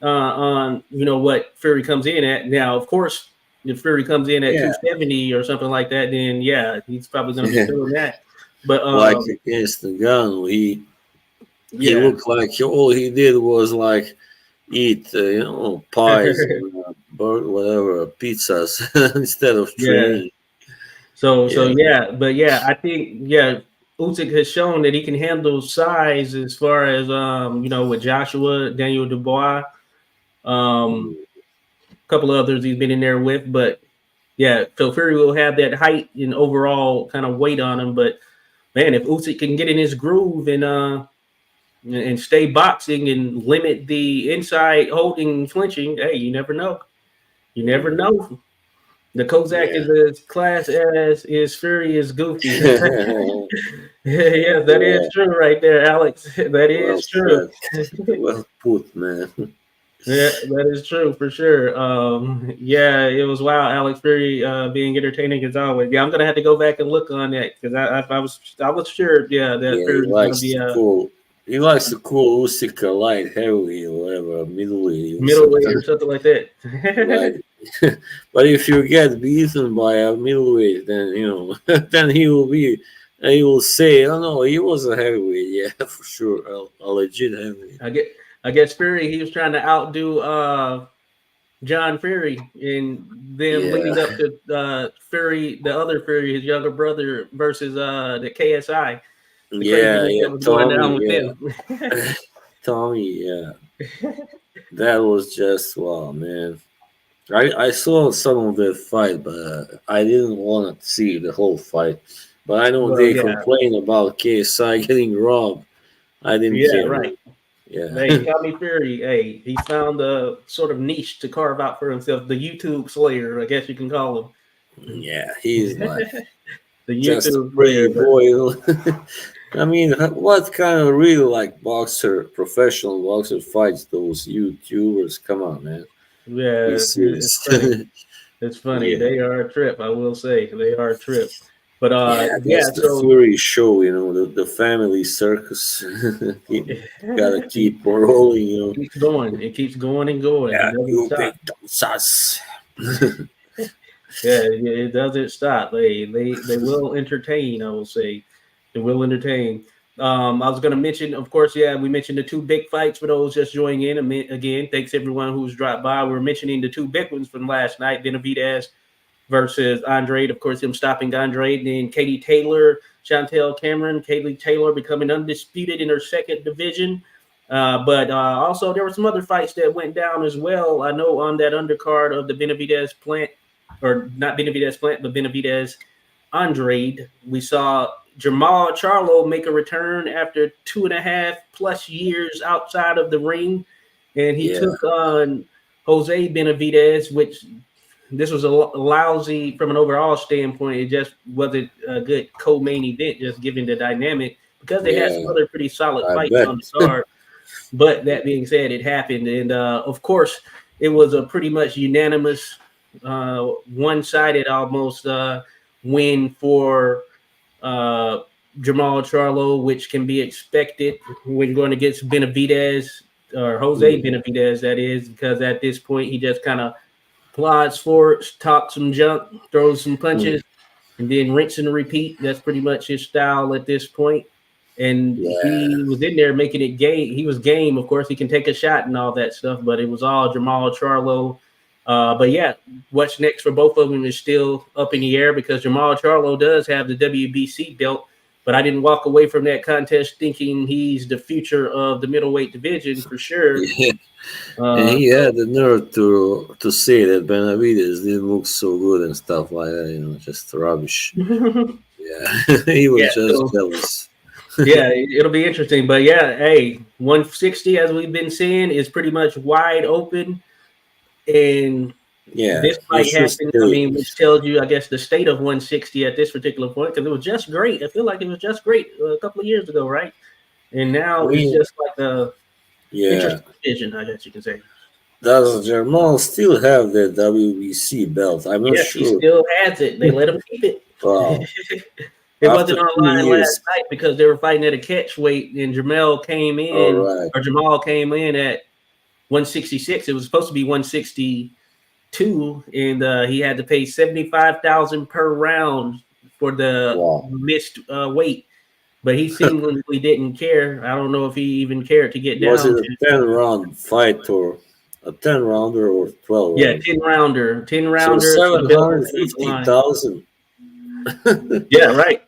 on what Fury comes in at. Now, of course, if Fury comes in at Yeah. 270 or something like that, then yeah, he's probably going to be feeling that. But Like against the gun, he yeah, looked like all he did was like eat, pies and whatever pizzas instead of yeah. training. So Yeah, yeah, but yeah, I think Usyk has shown that he can handle size as far as with Joshua, Daniel Dubois, a couple of others he's been in there with, but yeah, so Fury will have that height and overall kind of weight on him. But man, if Usyk can get in his groove and stay boxing and limit the inside holding and flinching, hey, you never know. You never know. The Kozak yeah. is as class as his Fury is goofy. Yeah, that is Yeah, true right there, Alex. That well is true. said. Well put, man. Yeah, that is true for sure. Yeah, it was wild. Alex Fury being entertaining as always. Yeah, I'm gonna have to go back and look on that because I was sure, yeah, that Yeah, Fury was gonna be a he likes to call Usyk a light heavy or whatever, middleweight or middleweight or something. something like that. Right. But if you get beaten by a middleweight, then then he will say, "Oh no, he was a heavyweight, yeah, for sure, a legit heavyweight." I guess Fury he was trying to outdo John Fury and them Yeah, leading up to Fury, the other Fury, his younger brother versus the KSI. The yeah, craziness yeah. that was going Tommy, down with yeah, them. Tommy, yeah. That was just wow, man. I saw some of that fight, but I didn't want to see the whole fight. But I know Well, they yeah, complain about KSI getting robbed. I didn't yeah, care, right. man. Yeah, Hey, Tommy Fury, hey, he found a sort of niche to carve out for himself. The YouTube Slayer, I guess you can call him. yeah. He's like The just a YouTube pretty Slayer, but boy. I mean, what kind of real like professional boxer fights those YouTubers? Come on, man. Be yeah, it's serious. funny. It's funny. Yeah. They are a trip, I will say. They are a trip. But Yeah, yeah, that's the so Fury show, the family circus. Gotta keep on rolling, keeps going. It keeps going and going. It Yeah, doesn't you big stop. dumb sus. Yeah, it doesn't stop. They will entertain. I will say, they will entertain. I was going to mention, of course, yeah, we mentioned the two big fights for those just joining in. Again, thanks everyone who's dropped by. We're mentioning the two big ones from last night: Benavidez versus Andrade. Of course, him stopping Andrade. And then Katie Taylor, Chantel Cameron, Katie Taylor becoming undisputed in her second division. But also, there were some other fights that went down as well. I know on that undercard of the Benavidez plant, or not Benavidez plant, but Benavidez Andrade, we saw Jamal Charlo make a return after 2.5+ years outside of the ring. And he Yeah, took on Jose Benavidez, which this was a lousy from an overall standpoint. It just wasn't a good co-main event, just given the dynamic because they had some yeah, other pretty solid I fights on bet. the card. But that being said, it happened, and of course, it was a pretty much unanimous, one-sided almost win for uh, Jamal Charlo, which can be expected when going against Benavidez or Jose Mm, Benavidez. That is because at this point he just kind of plods forward, talks some junk, throws some mm, punches, and then rinse and repeat. That's pretty much his style at this point. And yeah, he was in there making it game. He was game. Of course, he can take a shot and all that stuff, but it was all Jamal Charlo. But yeah, what's next for both of them is still up in the air because Jamal Charlo does have the WBC belt. But I didn't walk away from that contest thinking he's the future of the middleweight division for sure. yeah. And he So had the nerve to say that Benavidez didn't look so good and stuff like that. Just rubbish. Yeah, he yeah, was just so jealous. yeah, it'll be interesting. But yeah, hey, 160, as we've been seeing, is pretty much wide open. And Yeah, this he fight should happened, I stay. mean, which tells you, I guess, the state of 160 at this particular point, because it was just great. I feel like it was just great a couple of years ago, right? And I now it's mean, just like a yeah. interesting vision, I guess you can say. Does Jamal still have the WBC belt? I'm not Yes, he sure. still has it. They let him keep Wow. it. It after wasn't 2 online last years. night because they were fighting at a catch weight, and Jamal came All in, right. or Jamal came in at 166. It was supposed to be 162, and he had to pay 75,000 per round for the Wow. missed weight. But he seemingly didn't care. I don't know if he even cared to get Was it down a to 10-round fight or a 10-rounder or 12 yeah, round? 10 rounder, 10 So rounder. The belt was on the line. 750,000. Yeah, right.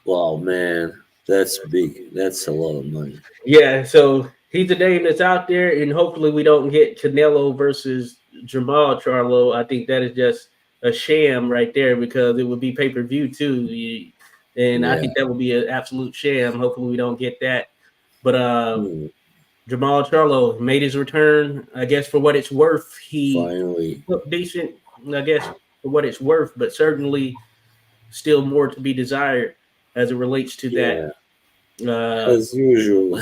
Wow, man, that's big. That's a lot of money. Yeah, so he's a name that's out there, and hopefully we don't get Canelo versus Jamal Charlo. I think that is just a sham right there because it would be pay per view too, and I Yeah. think that would be an absolute sham. Hopefully we don't get that. But Hmm. Jamal Charlo made his return. I guess for what it's worth, he Finally. looked decent. I guess for what it's worth, but certainly still more to be desired as it relates to that. Yeah. Uh, As usual.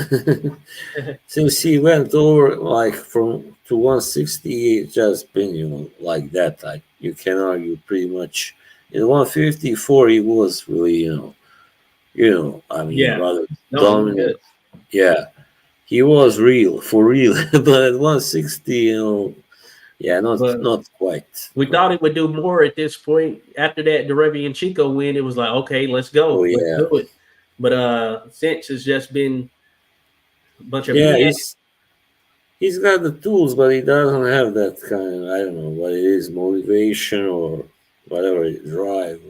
Since he went over like from to 160, it's just been, like that. Like you can argue pretty much. In 154, he was really, I mean, yeah, rather no, he was good. dominant. Yeah, he was real, for real. But at 160, yeah, But not quite. we thought he would do more at this point. After that Derevian Chico win, it was like, okay, let's Oh go. Let's yeah, do it. But since it's just been a bunch of yeah. meh. He's got the tools, but he doesn't have that kind of, I don't know what it is, motivation or whatever drive.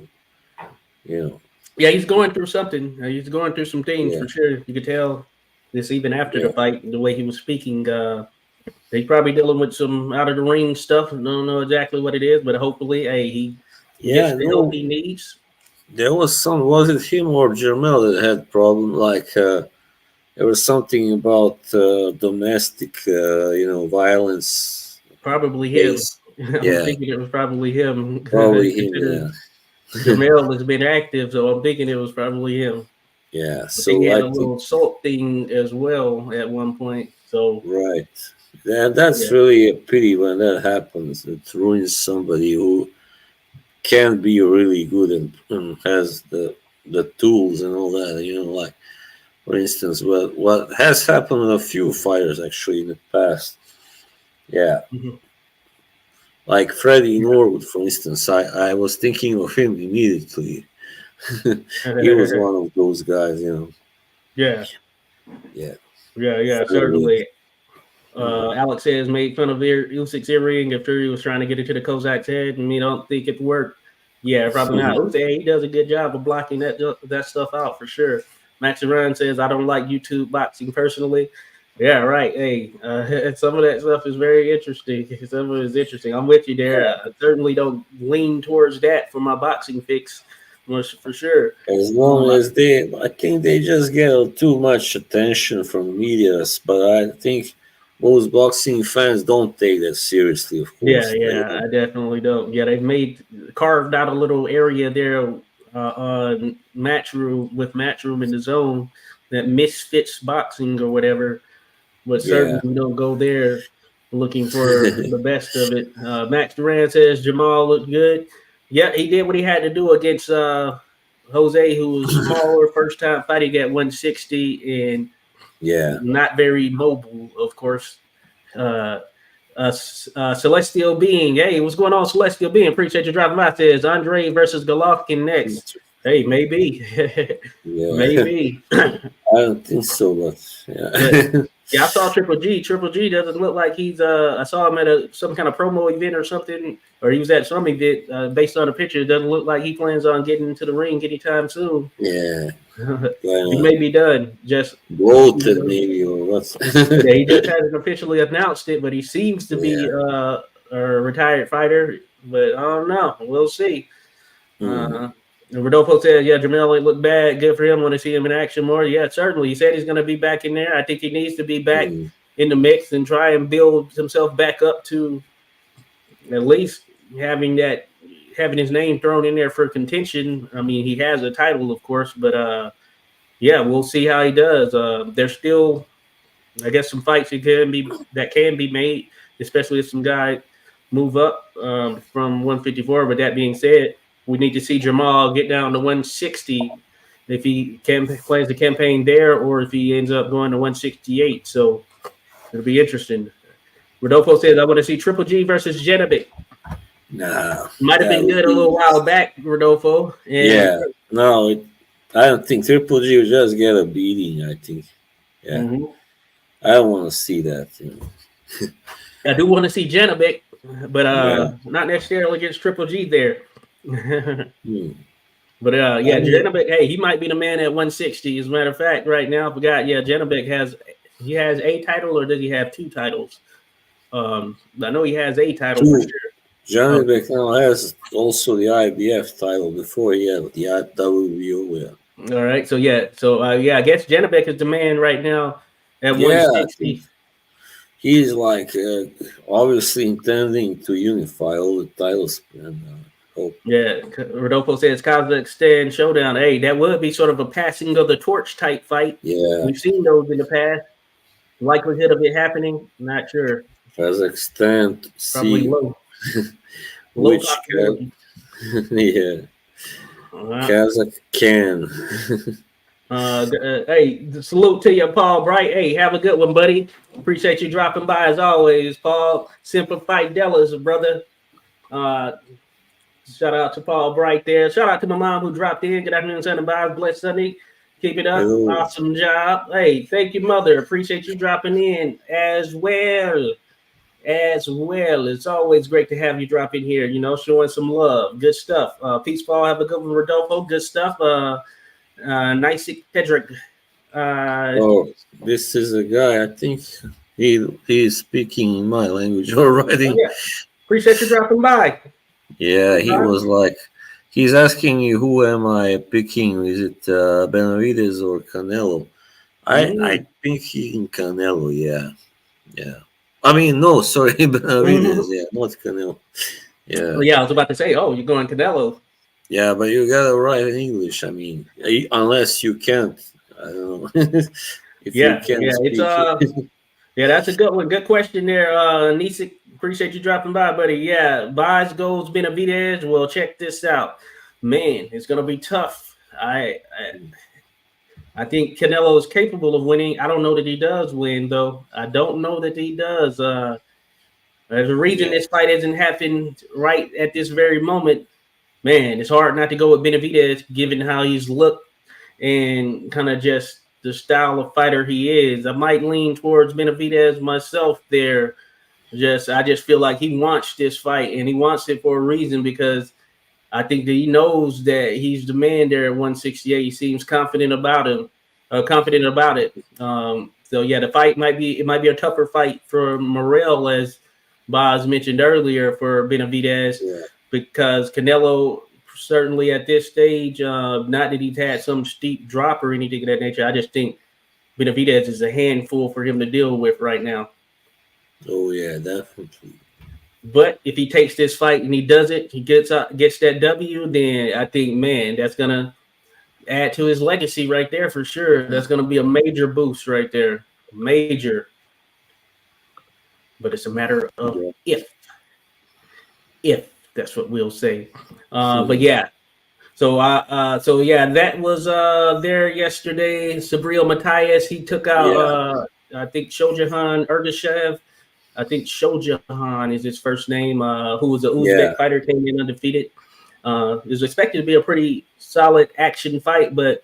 You know. Yeah, he's going through something. He's going through some things Yeah, for sure. You could tell this even after the yeah, fight, the way he was speaking. He's probably dealing with some out of the ring stuff. I don't know exactly what it is, but hopefully, hey, he yeah. gets the help No, he needs. there was some. Was it him or Jermel that had problem? Like there was something about domestic, violence Probably him. case. I'm Yeah, thinking it was probably him. probably him. Considering Yeah, Jamel has been active, so I'm thinking it was probably him. yeah. I think he So had I a think little salt thing as well at one point. So right. That's yeah, really a pity when that happens. It ruins somebody who can be really good and has the tools and all that. Like for instance, what has happened with a few fighters actually in the past. Yeah, mhm. like Freddie Norwood, for instance. I was thinking of him immediately. He was one of those guys. Yeah, Yeah, yeah, Freddie. certainly. Mhm. Alex says made fun of Usyk's earring after he was trying to get it to the Kozak's head, and we don't think it worked. Yeah, probably not. Usyk, he does a good job of blocking that stuff out for sure. Max Ryan says I don't like YouTube boxing personally. Yeah, right. Hey, some of that stuff is very interesting. Some of it is interesting. I'm with you there. I certainly don't lean towards that for my boxing fix, for sure. As long as I think they just get too much attention from media, but I think most boxing fans don't take that seriously. Of Yeah, course, yeah, I definitely don't. Yeah, they've carved out a little area there on Matchroom in the zone that misfits boxing or whatever. But certainly yeah, we don't go there looking for the best of it. Max Duran says Jamal looked good. Yeah, he did what he had to do against Jose, who was smaller, first time fighting at 160 and yeah. not very mobile, of course. Uh, Celestial Being. Hey, what's going on, Celestial Being? Appreciate you dropping by. Says Andre versus Golovkin next. Hey, maybe. Yeah, Maybe. I don't think so, but But yeah. yeah, I saw Triple G. Triple G doesn't look like he's I saw him at some kind of promo event or something, or he was at some event based on the picture. It doesn't look like he plans on getting into the ring anytime soon. Yeah, He kind of may be done. Just bloated maybe or what? yeah, he just hasn't officially announced it, but he seems to be Yeah. a retired fighter. But I don't know. We'll see. Hmm. Rodolfo said, "Yeah, Jamel looked bad. Good for him. Want to see him in action more. Yeah, certainly. He said he's going to be back in there. I think he needs to be back Hmm. in the mix and try and build himself back up to at least having his name thrown in there for contention. I mean, he has a title, of course, but yeah, we'll see how he does. There's still, I guess, some fights that can be made, especially if some guy move up from 154. But that being said, we need to see Jamal get down to 160 if he plans the campaign there or if he ends up going to 168. So it'll be interesting. Rodolfo says, I want to see Triple G versus Genovic. Nah, Might have that been would good a be little while back, Rodolfo. And yeah. No, I don't think Triple G will just get a beating. I think, yeah, I don't want to see that. I do want to see Genovic, but Yeah. not necessarily against Triple G there. Hmm. But I yeah, mean, Genovic, hey, he might be the man at 160. As a matter of fact, right now, I forgot. Yeah, Genovic has a title, or does he have 2 titles? I know he has a title for two. sure. Johnny Oh, now has also the IBF title before he had the WBO. Yeah. all right. So I guess Genovic is the man right now at Yeah, I think 160. he's like obviously intending to unify all the titles and hope. Yeah, Rodolfo says Kazakhstan showdown. Hey, that would be sort of a passing of the torch type fight. Yeah, We've seen those in the past. Likelihood of it happening, not sure. Kazakhstan to Probably see low which possibility. yeah Uh, Kazakh can. hey, salute to you, Paul Bright. Hey, have a good one, buddy. Appreciate you dropping by as always, Paul. Simplified Della's brother. Uh, Shout out to Paul Bright there. Shout out to my mom who dropped in. Good afternoon, Sunday. Blessed Sunday. Keep it up. Hello. Awesome job. Hey, thank you, mother. Appreciate you dropping in as well. It's always great to have you drop in here, showing some love. Good stuff. Peace, Paul. Have a good one, Rodolfo. Good stuff. Nice Pedrick. Oh, this is a guy. I think he is speaking in my language already. Yeah. Appreciate you dropping by. Yeah, he was like, he's asking you, who am I picking? Is it Benavidez or Canelo? I think he in Canelo. Yeah. I mean, no, sorry, Benavidez. Yeah, not Canelo. Yeah. Well, yeah, I was about to say, you're going Canelo. Yeah, but you gotta write in English. I mean, unless you can't. I don't know. If you can't speak. Yeah, that's a good one. Good question there, Nisik. Appreciate you dropping by, buddy. Yeah, buys goes Benavidez. Well, check this out, man. It's gonna be tough. I think Canelo is capable of winning. I don't know that he does win, though. I don't know that he does. There's a reason this fight isn't happening right at this very moment. Man, it's hard not to go with Benavidez, given how he's looked and kind of just the style of fighter he is. I might lean towards Benavidez myself there. I just feel like he wants this fight, and he wants it for a reason, because I think that he knows that he's the man there at 168. He seems confident about it. So yeah, the fight might be a tougher fight for Morrell, as Boz mentioned earlier, for Benavidez, because Canelo certainly at this stage, not that he's had some steep drop or anything of that nature. I just think Benavidez is a handful for him to deal with right now. Oh yeah, definitely. But if he takes this fight and he does it, he gets that W, then I think, man, that's gonna add to his legacy right there for sure. That's gonna be a major boost right there, major. But it's a matter of if that's what we'll say. But yeah. So that was there yesterday. Sabril Matthias, he took out I think Shojahan Ergashev. I think Shojahan is his first name, who was an Uzbek fighter, came in undefeated. It was expected to be a pretty solid action fight, but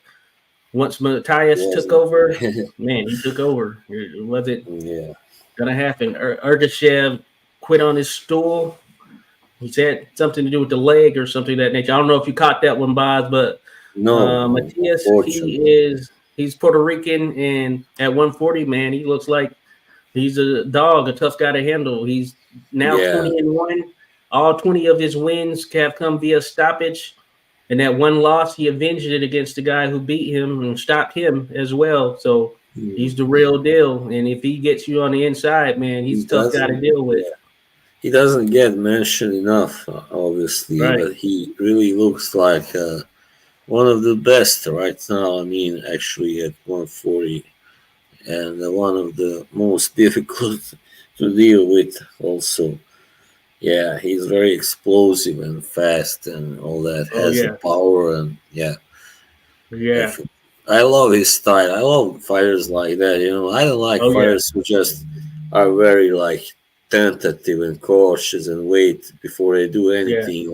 once Matthias took over, man, he took over. It wasn't gonna happen. Ergashev quit on his stool. He said something to do with the leg or something of that nature. I don't know if you caught that one, Boz, but Matthias, he's Puerto Rican, and at 140, man, he looks like he's a dog, a tough guy to handle. He's now 20-1. All 20 of his wins have come via stoppage. And that one loss, he avenged it against the guy who beat him and stopped him as well. So he's the real deal. And if he gets you on the inside, man, he's a tough guy to deal with. He doesn't get mentioned enough, obviously, but he really looks like one of the best right now. I mean, actually at 140, and one of the most difficult to deal with also. Yeah, he's very explosive and fast and all that. Has the power and Yeah. I love his style. I love fighters like that. I don't like Oh yeah. fighters who just are very like tentative and cautious and wait before they do Yeah. anything.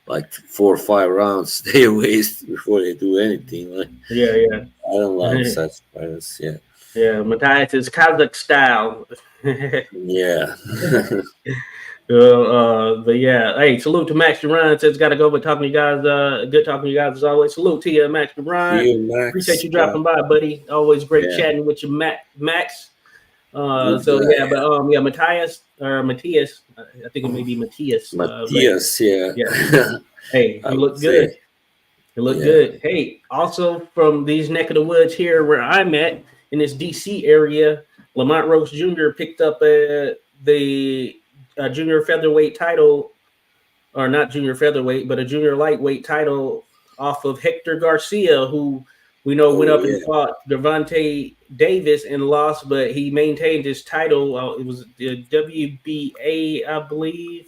Like 4 or 5 rounds they waste before they do anything. Like Yeah. Yeah. I don't like such fighters. Yeah, Yeah. Matthias is Kazakh style. yeah, But yeah, hey, salute to Max Duran. Says got to go, but talking to you guys. Good talking to you guys as always. Salute to you, Max See Duran. you, Appreciate Max. you Yeah, dropping by, buddy. Always great yeah, chatting with you, Max. good So guy. yeah, but yeah, Matthias. I think it may be Matthias. But Matthias. Yeah, yeah, hey, I he would looked good. say. It looked Yeah. good. Hey, also from these neck of the woods here where I'm at in this DC area, Lamont Roach Jr. picked up the junior featherweight title, or not junior featherweight, but a junior lightweight title off of Hector Garcia, who we know went Oh up and yeah. fought Devontae Davis and lost, but he maintained his title. It was the WBA, I believe.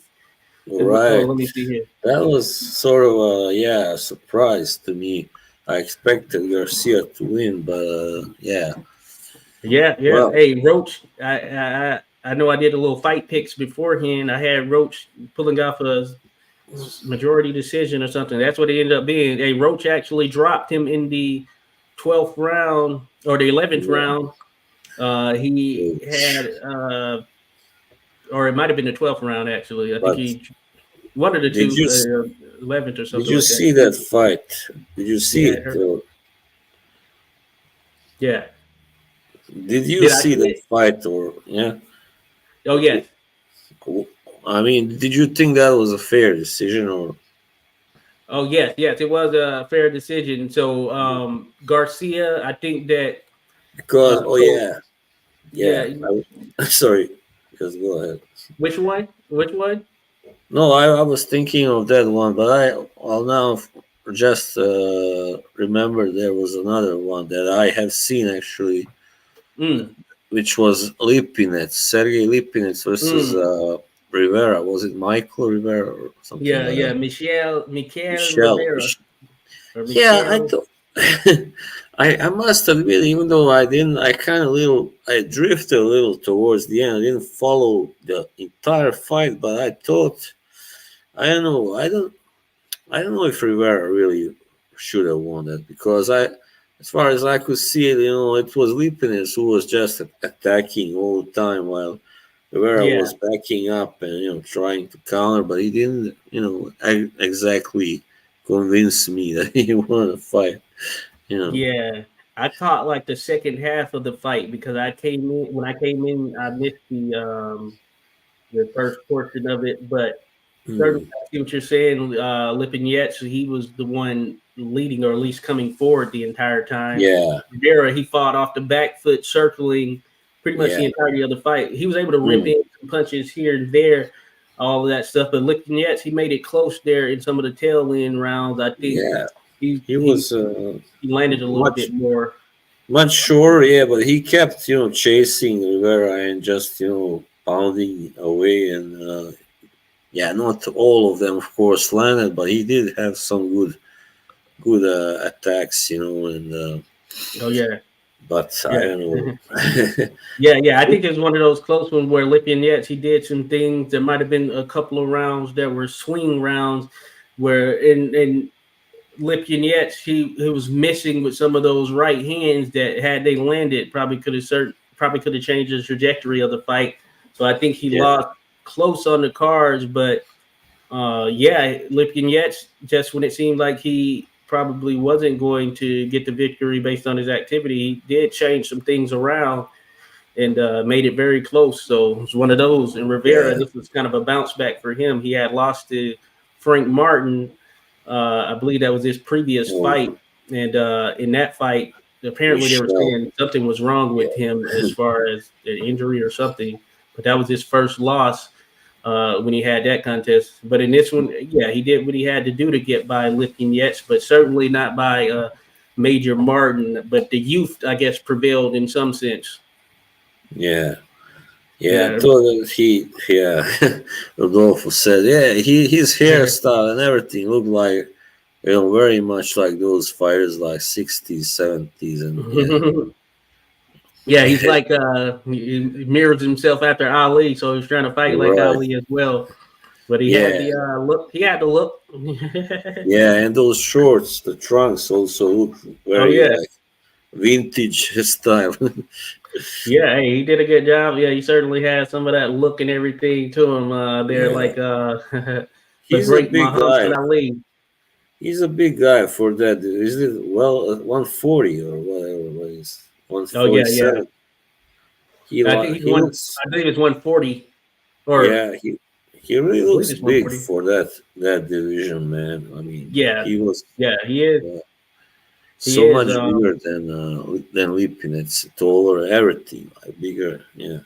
Right. Let me see here. That was sort of a surprise to me. I expected Garcia to win, but yeah. Yeah, yeah. Well, Hey, Roach. I know I did a little fight picks beforehand. I had Roach pulling off a majority decision or something. That's what it ended up being. Hey, Roach actually dropped him in the 12th round or the 11th yeah. round. He had, or it might have been the 12th round actually. I think But he one of the did two, you 11th or did something you like that. see that fight? Did you see Yeah, it? yeah. Did you Did I see see that it? fight or yeah? Oh yes. I mean, did you think that was a fair decision or Oh yes, yes, it was a fair decision. So Garcia, I think that because oh so yeah, yeah. yeah, Sorry, just go ahead. which one? Which one? No, I was thinking of that one, but I'll now just remember there was another one that I have seen actually, Mm, which was Lipinets, Sergey Lipinets versus mm. Rivera. Was it Michael Rivera or something Yeah, like yeah, that? Michael Michelle. Rivera or Yeah, I Michelle. thought. I must admit, even though I didn't, I drifted a little towards the end. I didn't follow the entire fight, but I thought, I don't know, I don't know if Rivera really should have won that because as far as I could see it, it was Lipinus who was just attacking all the time while Rivera Yeah, was backing up and trying to counter, but he didn't, exactly convince me that he won the fight. You know, yeah. I caught like the second half of the fight because I came in when I came in. I missed the first portion of it, but certainly, Hmm. I see what you're saying. Lipinets, he was the one leading or at least coming forward the entire time. Yeah, Rivera, he fought off the back foot, circling pretty much the yeah, entirety of the fight. He was able to rip hmm, in some punches here and there, all of that stuff. But Lipinets, he made it close there in some of the tail end rounds. I think yeah. he He he, was he landed a little much bit more. much shorter, yeah, but he kept chasing Rivera and just pounding away and. Yeah, not all of them, of course, landed, but he did have some good attacks, and Oh yeah, but I yeah. don't know. Yeah, yeah. I think it's one of those close ones where Lipinets, he did some things. There might have been a couple of rounds that were swing rounds where in Lipinets, he was missing with some of those right hands that had they landed probably could have changed the trajectory of the fight. So I think he Yeah, lost close on the cards, but yeah, Lipkin Yates, just when it seemed like he probably wasn't going to get the victory based on his activity, he did change some things around and made it very close. So it was one of those. And Rivera, yeah, this was kind of a bounce back for him. He had lost to Frank Martin. I believe that was his previous oh, fight. And in that fight, apparently they were Michelle, saying something was wrong with him as far as an injury or something. But that was his first loss when he had that contest. But in this one, yeah, he did what he had to do to get by Lifting Yates, but certainly not by Major Martin. But the youth, I guess, prevailed in some sense. yeah, yeah. I Yeah, thought that Rodolfo said, yeah, his hairstyle and everything looked like very much like those fighters like 60s, 70s, and Yeah, he's like he mirrors himself after Ali, so he's trying to fight like right, Ali as well. But he had yeah, the look. He had the look. yeah, and those shorts, the trunks also look Oh very yeah, like vintage style. yeah. Hey, he did a good job. Yeah, he certainly had some of that look and everything to him. There, Yeah, like the he's a great big Muhammad guy. Ali. He's a big guy for that. Is it 140 or whatever? What is Oh yeah, yeah. 147? He I think he's he one. looks, I think it's 140, or yeah, he really I believe looks it's big 140. for that division, man. I mean, Yeah, he was yeah. He is. uh, He so is. much bigger than Lipinets, taller, everything like bigger. Yeah,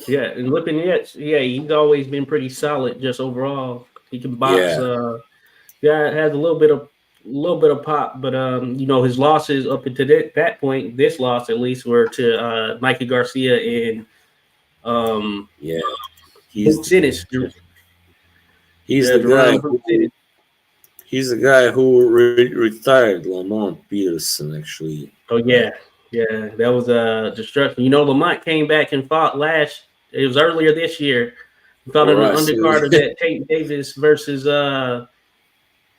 Yeah, and looking at he's always been pretty solid. Just overall, he can box. yeah, Yeah, it has a little bit of pop, but his losses up until that point, this loss at least, were to Mikey Garcia and yeah. He's Book the, Sinis. he's Yeah, the guy Jerome Book who retired Lamont Peterson actually. Oh Right. yeah, yeah, that was destruction. Lamont came back and fought last. It was earlier this year. He fought All in the right. So undercard of that Tate Davis versus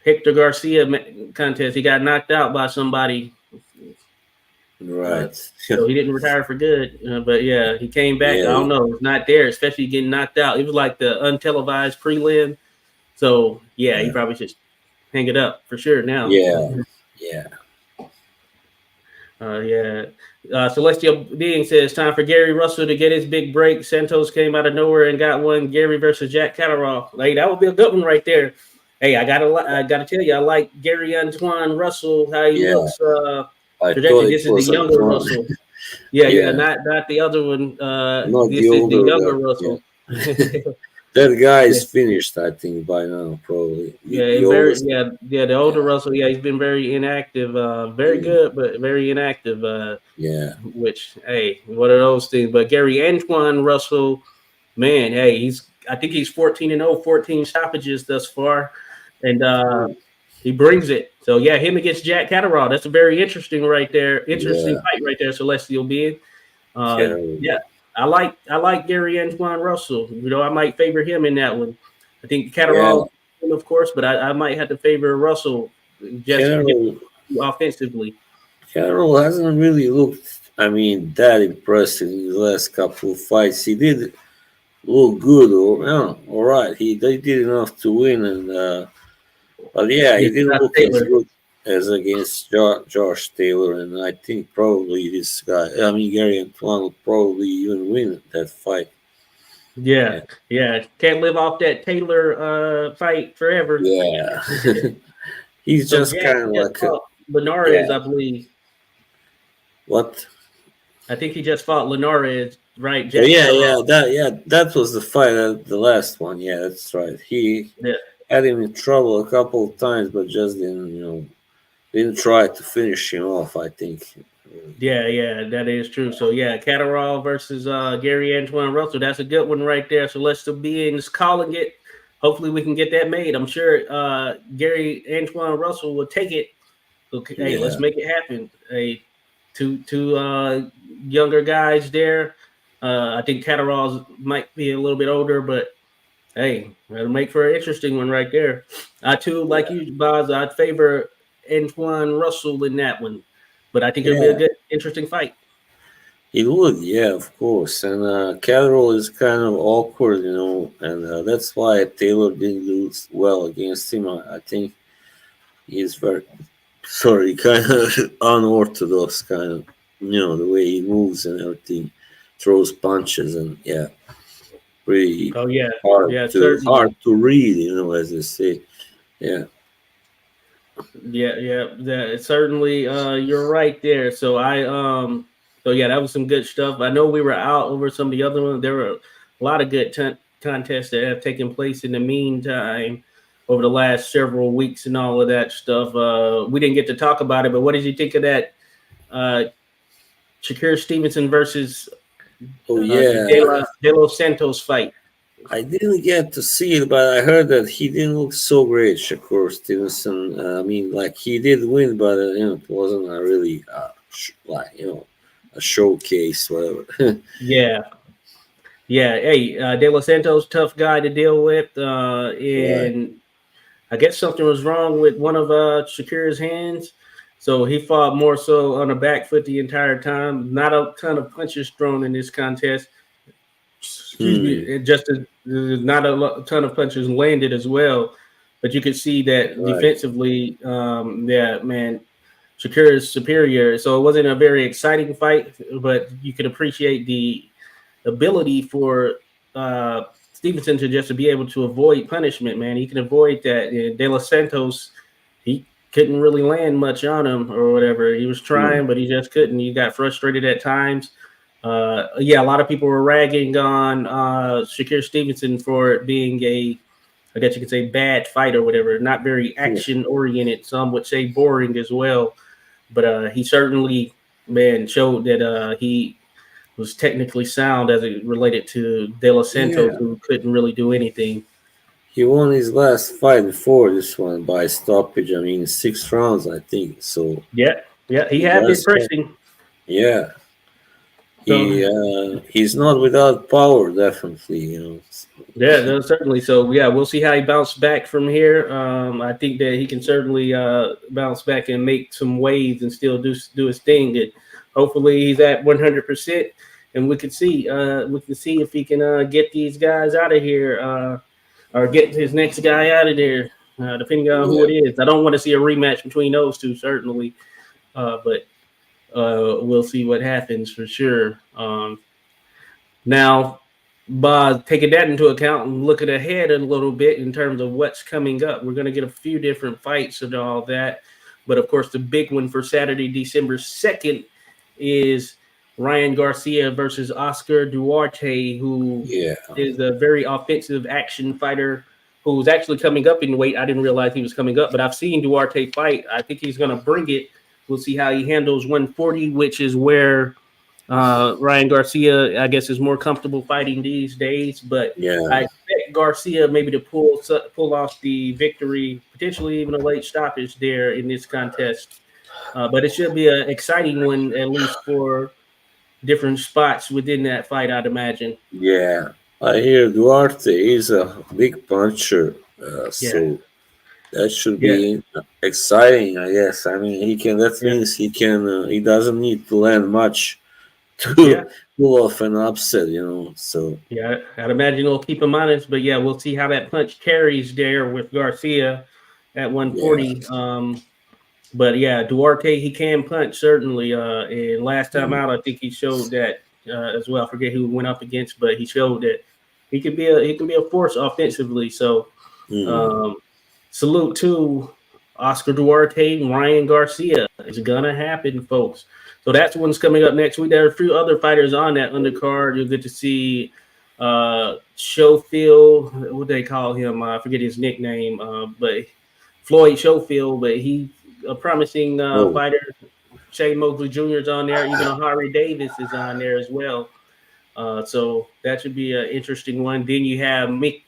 Hector Garcia contest. He got knocked out by somebody, uh, right. so he didn't retire for good. But yeah, he came back. I Yeah. don't know, it's not there, especially getting knocked out. It was like the untelevised prelim. So yeah, he Yeah. probably should hang it up for sure now. Yeah. Yeah. Yeah. Celestial Being says time for Gary Russell to get his big break. Santos came out of nowhere and got one. Gary versus Jack Catterall. Like that would be a good one right there. Hey, I gotta tell you, I like Gary Antoine Russell. How he Yeah. looks. I thought Projected. it This is the was a younger draw. Russell. Yeah, yeah, Yeah. not the other one. Not the This is the older younger guy. Yeah. Russell. That guy Yeah. is finished, I think, by now, probably. The Yeah, very oldest. the older Yeah. Russell. Yeah, he's been very inactive. Very Mm. good, but very inactive. Yeah. Which hey, one of those things. But Gary Antoine Russell, man, hey, I think he's 14-0, 14 stoppages thus far, and Mm. he brings it. So yeah, him against Jack Catterall. That's a very interesting right there. Interesting Yeah. fight right there. Celestial Being. Terrible. Yeah, I like Gary Antoine Russell. I might favor him in that one. I think Yeah. Catterall, of course, but I might have to favor Russell just Carroll, offensively. Carroll hasn't really looked, I mean, that impressive in the last couple of fights. He did look good, or yeah, all right. They did enough to win, and but yeah, he Yeah, didn't Josh look as Taylor. good as against Josh Taylor, and I think probably this guy, I mean Gary Antoine, will probably even win that fight. Yeah, Yeah, yeah. Can't live off that Taylor fight forever. yeah. He's So just Jack kind of just like, fought Linares, yeah. I believe. What? I think he just fought Linares, right? Oh, Jack Catterall. that was the fight, the last one. Yeah, that's right. He Yeah, had him in trouble a couple of times, but just didn't try to finish him off. I think. yeah, that is true. So yeah, Catterall versus Gary Antoine Russell. That's a good one right there. So let's the beings calling it. Hopefully we can get that made. I'm sure Gary Antoine Russell will take it. Okay, hey, let's Yeah, make it happen. Hey, two younger guys there. I think Catterall's might be a little bit older, but hey, that'll make for an interesting one right there. I too, like yeah, you, Boz, I'd favor Antoine Russell in that one, but I think it'll be a yeah. good, interesting fight. He would, yeah, of course. And Carroll is kind of awkward, and that's why Taylor didn't do well against him. I think he's very, sorry, kind of unorthodox, kind of, the way he moves and everything, throws punches, and yeah, pretty Oh yeah, hard yeah, to certainly. read, as they say. Yeah, Yeah. Certainly. You're right there. So yeah, that was some good stuff. I know we were out over some of the other ones. There were a lot of good contests that have taken place in the meantime over the last several weeks and all of that stuff. We didn't get to talk about it, but what did you think of that uh, Shakir Stevenson versus oh the yeah, De Los Santos fight? I didn't get to see it, but I heard that he didn't look so great, Shakur Stevenson. I mean, like he did win, but it wasn't a really a showcase, whatever. Yeah, yeah. Hey, De Los Santos, tough guy to deal with, Right. and I guess something was wrong with one of Shakira's hands. So he fought more so on the back foot the entire time. Not a ton of punches thrown in this contest. Excuse me. Hmm. It just not a ton of punches landed as well. But you could see that Right. defensively, yeah, man, Shakira is superior. So it wasn't a very exciting fight, but you could appreciate the ability for Stevenson to just to be able to avoid punishment, man. He can avoid that. And De Los Santos, he couldn't really land much on him or whatever. He was Hmm. trying, but he just couldn't. He got frustrated at times. Yeah, a lot of people were ragging on Shakir Stevenson for it being I guess you could say, bad fight or whatever. Not very Hmm. action oriented. Some would say boring as well. But he certainly, man, showed that he was technically sound as it related to De Los Santos, Yeah. who couldn't really do anything. He won his last fight before this one by stoppage. I mean, 6 rounds, I think. So Yeah, yeah, he he had been does have, pressing. yeah. So He's not without power, definitely. yeah, no, certainly. So yeah, we'll see how he bounced back from here. I think that he can certainly bounce back and make some waves and still do his thing. And hopefully he's at 100%, and we can see if he can get these guys out of here or get his next guy out of there, depending on who Yeah. it is. I don't want to see a rematch between those two, certainly, but we'll see what happens for sure. Now, by taking that into account and looking ahead a little bit in terms of what's coming up, we're going to get a few different fights and all that. But of course, the big one for Saturday, December 2nd, is Ryan Garcia versus Oscar Duarte, who Yeah. is a very offensive action fighter who's actually coming up in weight. I didn't realize he was coming up, but I've seen Duarte fight. I think he's going to bring it. We'll see how he handles 140, which is where Ryan Garcia, I guess, is more comfortable fighting these days, but I Yeah. expect Garcia maybe to pull off the victory, potentially even a late stoppage there in this contest. But it should be an exciting one, at least for different spots within that fight, I'd imagine. Yeah. I hear Duarte is a big puncher, Yeah, so that should yeah, be exciting, I guess. I mean, he can. That yeah, means he can. He doesn't need to land much yeah, to pull off an upset. So yeah. I'd imagine it'll keep him honest, but yeah, we'll see how that punch carries there with Garcia at yeah. 140. But yeah, Duarte he can punch certainly. And last time Mm. out, I think he showed that as well. I forget who went up against, but he showed that he can be a force offensively. So Mm. um, salute to Oscar Duarte and Ryan Garcia. It's gonna happen, folks. So that's one's coming up next week. There are a few other fighters on that undercard. You'll get to see Schofield. What they call him? I forget his nickname, but Floyd Schofield. But he a promising Oh, fighter. Shane Mosley Jr. is on there. Even Harry Davis is on there as well. So that should be an interesting one. Then you have Mick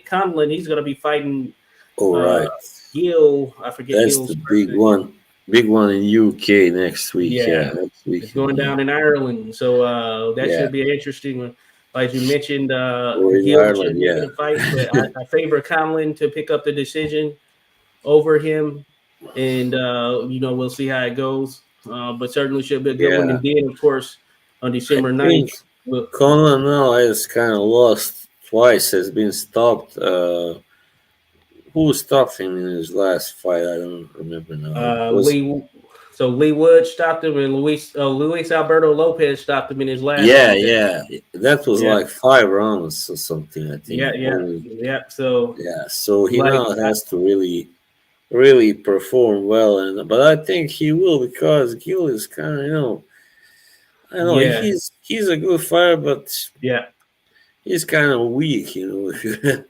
Conlon. He's going to be fighting all uh, right. Gil. I forget That's the Gil's first big name. one. Big one in UK next week. Yeah, Yeah, next it's weekend. going Yeah, down in Ireland. So that yeah. should be an interesting one. Like you mentioned, Or in Gil Ireland. should make it Yeah. a fight, but I favor Conlon to pick up the decision over him. And, we'll see how it goes. But certainly should be a good one. Yeah. And then, of course, on I December think 9th, we'll, Conlan now has kind of lost twice. Has been stopped. Who stopped him in his last fight? I don't remember now. It was Lee Wood stopped him, and Luis Alberto Lopez stopped him in his last yeah, contest. yeah. That was Yeah, like 5 rounds or something. I yeah, think yeah, only. yeah. So, Yeah. So he like, now has to really perform well, and but I think he will because Gil is kind of I know yeah, he's a good fighter, but yeah, he's kind of weak. If you,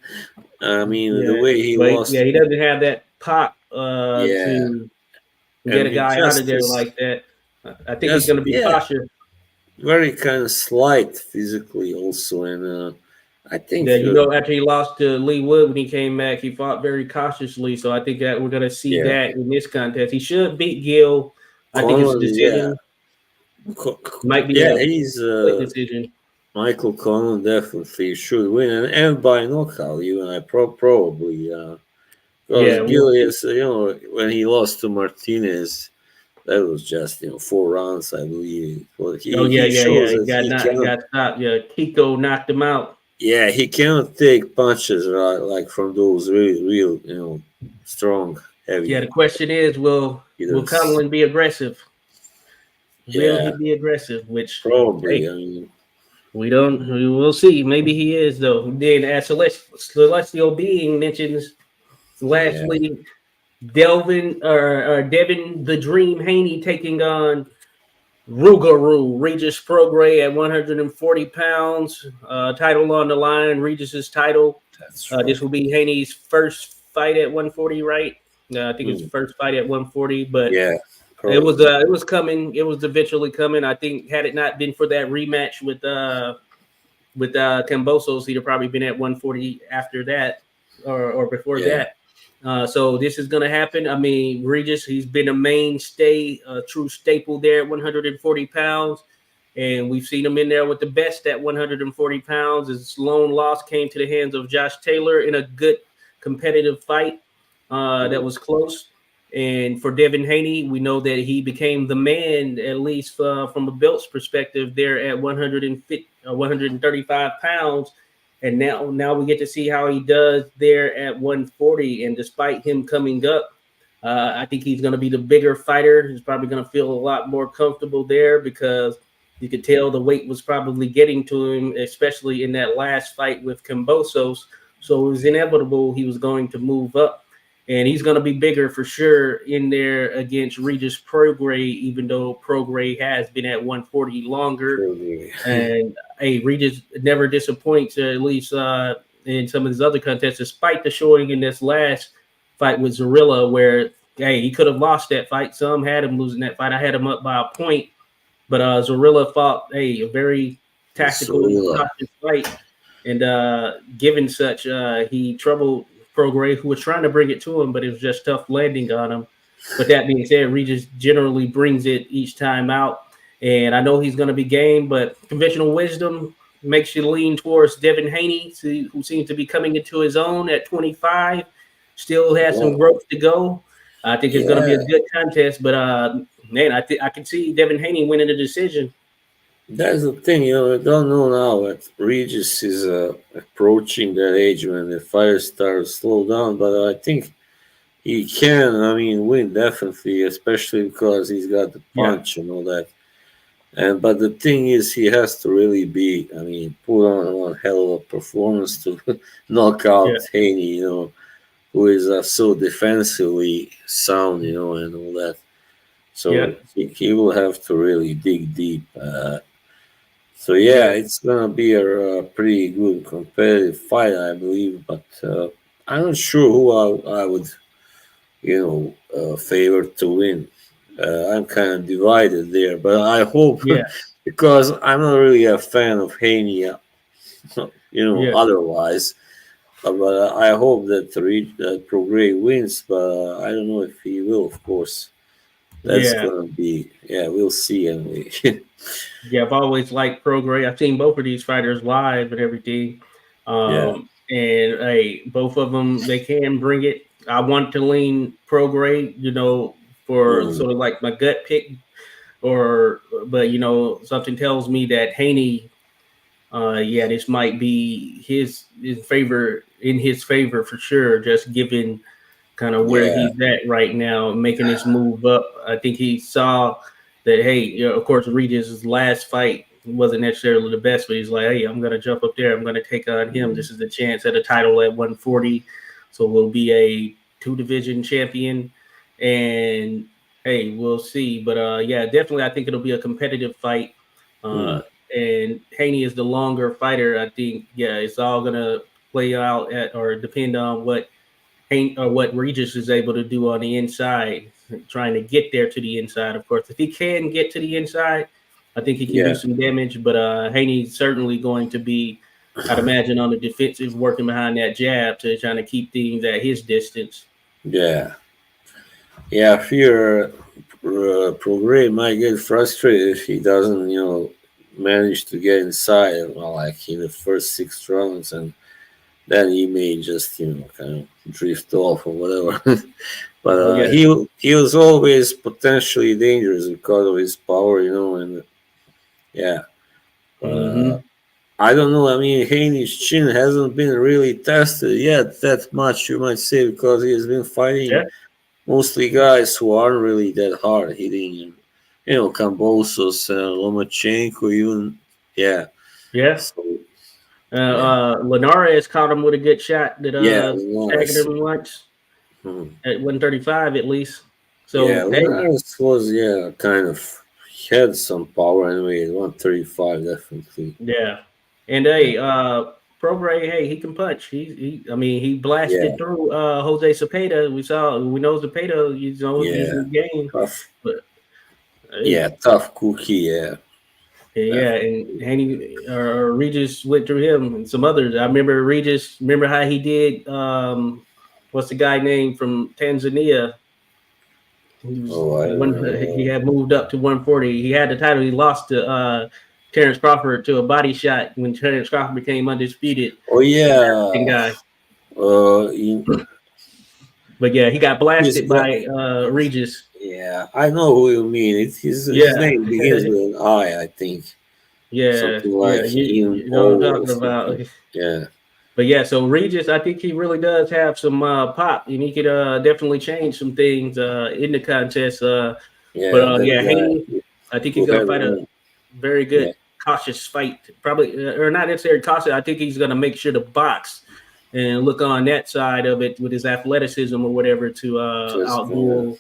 I mean, the yeah. way he But lost, yeah, he doesn't have that pop yeah, to get and a he guy out of just there is like that. I think he's just going to be yeah, cautious. very kind of slight physically also, and I think Yeah, after he lost to Lee Wood when he came back, he fought very cautiously. So I think that we're going to see that in this contest. He should beat Gill. I think it's a Connolly, decision. Might be a he's split decision. Michael Conlon definitely should win, and by knockout. Even I probably because Gill is when he lost to Martinez, that was just 4 rounds, I believe. But he shows He that he cannot. got stopped. Yeah, Kiko knocked him out. Yeah, he cannot take punches like from those real strong heavy. Yeah, the question is, will Conlon be aggressive? Will he be aggressive? Which probably. I mean, we will see. Maybe he is though. Then as Celestial Being mentions last week, Devin the Dream Haney taking on Regis Prograis at 140 pounds. Title on the line. Regis's title. That's right. This will be Haney's first fight at 140, right? I think it's the first fight at 140, but it was coming. It was eventually coming. I think had it not been for that rematch with Kambosos, he'd have probably been at 140 after that or before that. So this is going to happen. I mean, Regis, he's been a mainstay, a true staple there at 140 pounds. And we've seen him in there with the best at 140 pounds. His lone loss came to the hands of Josh Taylor in a good competitive fight that was close. And for Devin Haney, we know that he became the man, at least from a belt's perspective, there at 135 pounds. And now we get to see how he does there at 140. And despite him coming up, I think he's going to be the bigger fighter. He's probably going to feel a lot more comfortable there because you could tell the weight was probably getting to him, especially in that last fight with Kambosos. So it was inevitable he was going to move up. And he's going to be bigger for sure in there against Regis Prograis, even though Prograis has been at 140 longer. And Regis never disappoints, at least in some of his other contests, despite the showing in this last fight with Zorilla, where he could have lost that fight. Some had him losing that fight. I had him up by a point, but Zorilla fought a very tactical fight, and given such, he troubled Prograis, who was trying to bring it to him, but it was just tough landing on him. But that being said, Regis generally brings it each time out. And I know he's going to be game, but conventional wisdom makes you lean towards Devin Haney, who seems to be coming into his own at 25. Still has some growth to go. I think it's going to be a good contest, but man, I can see Devin Haney winning the decision. That's the thing, I don't know now that Regis is approaching that age when the fire starts to slow down, but I think he can, win definitely, especially because he's got the punch and all that. But the thing is, he has to really put on a hell of a performance to knock out Haney, who is so defensively sound, and all that. So he will have to really dig deep. So it's gonna be a pretty good competitive fight, I believe. But I'm not sure who I would, favor to win. I'm kind of divided there, but I hope because I'm not really a fan of Haney, otherwise. But I hope that Prograis wins, but I don't know if he will. Of course, that's gonna be. We'll see anyway. I've always liked Prograis. I've seen both of these fighters live and everything. And both of them, they can bring it. I want to lean Prograis, for sort of like my gut pick, but something tells me that Haney, this might be in his favor for sure. Just given kind of where he's at right now, making this move up. I think he saw that, of course, Regis' last fight wasn't necessarily the best, but he's like, I'm going to jump up there. I'm going to take on him. This is the chance at a title at 140. So we'll be a 2-division champion. And, we'll see. But, definitely I think it'll be a competitive fight. And Haney is the longer fighter. I think, it's all going to play out or depend on what Regis is able to do on the inside, trying to get there to the inside. Of course, if he can get to the inside, I think he can do some damage. But Haney's certainly going to be I'd imagine on the defensive, working behind that jab to trying to keep things at his distance. Yeah. Yeah, I fear Prograde might get frustrated if he doesn't, manage to get inside, like in the first 6 rounds, and then he may just, kind of drift off or whatever. But Oh yeah. he was always potentially dangerous because of his power, and yeah. Mm-hmm. I don't know. I mean, Haney's chin hasn't been really tested yet that much, you might say, because he has been fighting Yeah. mostly guys who aren't really that hard hitting him. Kambosos, Lomachenko, even. Yeah. Yeah. So, yeah. Linares caught him with a good shot that Yeah, tagged Linares. him once Hmm. at 135 at least. Yeah, So hey, Linares was, kind of, he had some power anyway. 135, definitely. yeah. And Yeah. hey, Prograde, hey, he can punch. I mean, he Yeah. blasted through Jose Cepeda. We know Cepeda, he's Yeah. in the game. Tough. But Yeah, hey, tough cookie. Yeah. yeah, Definitely. and Haney or Regis went through him and some others. I remember Regis. Remember how he did? What's the guy name from Tanzania? Oh, I don't He know. had moved up to 140. He had the title. He lost to Terrence Crawford to a body shot when Terrence Crawford became undisputed. Oh, African yeah. guy. He, But yeah, he got he's blasted got, by Regis. yeah, I know who you mean. His Yeah, name begins with an I think. yeah, Something yeah. like Ian You know what I'm O or talking about. something. Yeah. But yeah, so Regis, I think he really does have some pop, and he could definitely change some things in the contest. Yeah, that Yeah, Haney, guy I think he's who gonna had fight a one. very Yeah. good, cautious fight. Probably, or not necessarily cautious. I think he's gonna make sure to box and look on that side of it with his athleticism or whatever to Just gonna, outduel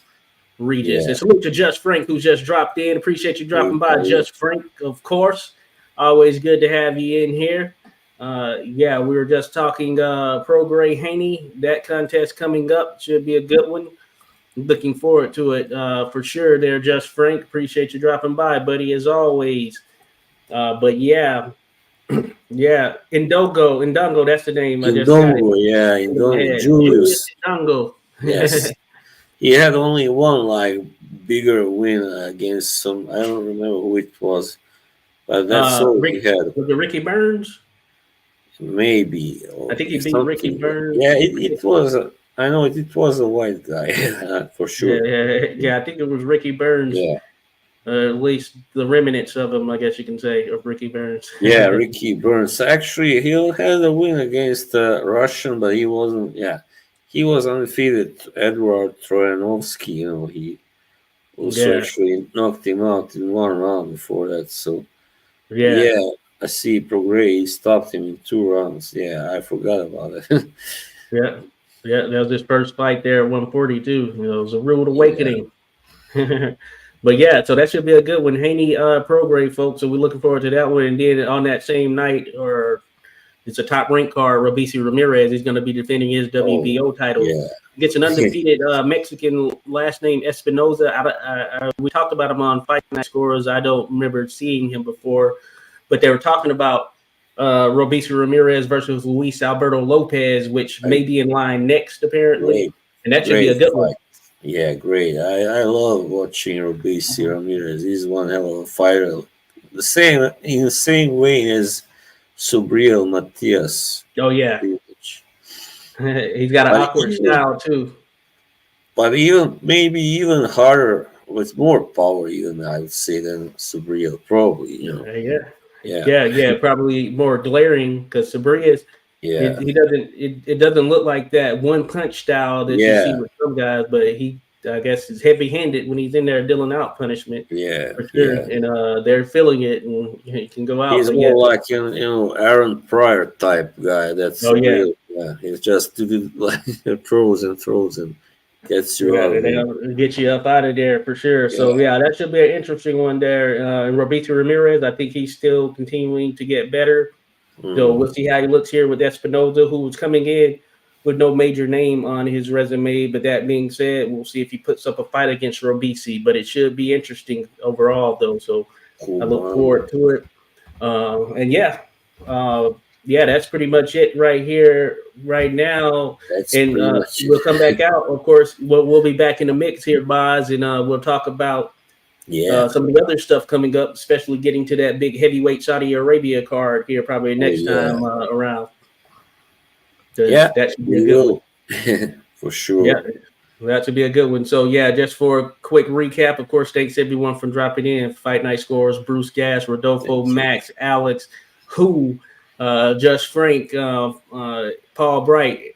Regis. yeah. And salute to Just Frank, who's just dropped in. Appreciate you dropping He, by, Just Frank, of course. Always good to have you in here. Yeah, we were just talking Prograde Haney. That contest coming up should be a good one. Looking forward to it for sure. There, Just Frank. Appreciate you dropping by, buddy, as always. But yeah, yeah, Indongo, that's the name. I just got it Indongo, yeah, in my Indongo. head. Julius Julius, Indongo. yes. He had only one, like, bigger win against some, I don't remember who it was, but that's all he Rick had. was it Ricky Burns? Maybe I or think he beat Ricky something. Burns. Yeah, it was. I know it was a white guy for Yeah, sure. yeah. I think it was Ricky Burns. Yeah, At least the remnants of him, I guess you can say, of Ricky Burns. yeah. Ricky Burns. Actually, he had a win against Russian, but he wasn't. Yeah, he was undefeated. Edward Troyanovsky. He also Yeah, actually knocked him out in 1 round before that. So yeah, yeah, I see. Prograde stopped him in 2 rounds. Yeah, I forgot about it. yeah, yeah. That was his first fight there at 142. It was a rude Yeah. awakening. But yeah, so that should be a good one. Haney Prograde, folks. So we're looking forward to that one. And then on that same night, or it's a top rank card, Robeisy Ramirez is going to be defending his Oh, WBO title. yeah. Gets an undefeated Mexican last name Espinoza. We talked about him on Fight Night Scores. I don't remember seeing him before, but they were talking about Robeisy Ramirez versus Luis Alberto Lopez, which I, may be in line next, apparently, great. and that should be a Great good one. fight. Yeah, great. I love watching Robesi Ramirez. He's one hell of a fighter. In the same way as Subriel Matias. Oh yeah, he's got an But awkward even style too. maybe even harder with more power even I would say than Subriel probably, Yeah, Yeah. yeah. Probably more glaring because Sabria's Yeah. it doesn't look like that one punch style that you see Yeah. with some guys, but he I guess is heavy handed when he's in there dealing out punishment Yeah. for sure, Yeah. and they're feeling it and he can go out. He's But yeah, more like Aaron Pryor type guy. That's oh yeah, real. Yeah, he's just like throws and gets you yeah, out of there. they'll get you up out of there for sure. Yeah. So yeah, that should be an interesting one there. And Roberto Ramirez, I think he's still continuing to get better. So we'll Mm. see how he looks here with Espinoza, who was coming in with no major name on his resume. But that being said, we'll see if he puts up a fight against Robisi. But it should be interesting overall, though. So I look Kuman. forward to it. And yeah, uh, yeah, that's pretty much it right here, right now. That's And pretty much we'll come it. back out. Of course, we'll be back in the mix here, Boz, and we'll talk about Yeah. some of the other stuff coming up, especially getting to that big heavyweight Saudi Arabia card here probably Oh next yeah. time around, because Yeah. that should be a We good one. will. For Yeah, sure. that should be a good one. So yeah, just for a quick recap, of course, thanks everyone for dropping in. Fight Night Scores, Bruce Gas, Rodolfo, Thank you. Max, Alex, Who, Just Frank, Paul Bright,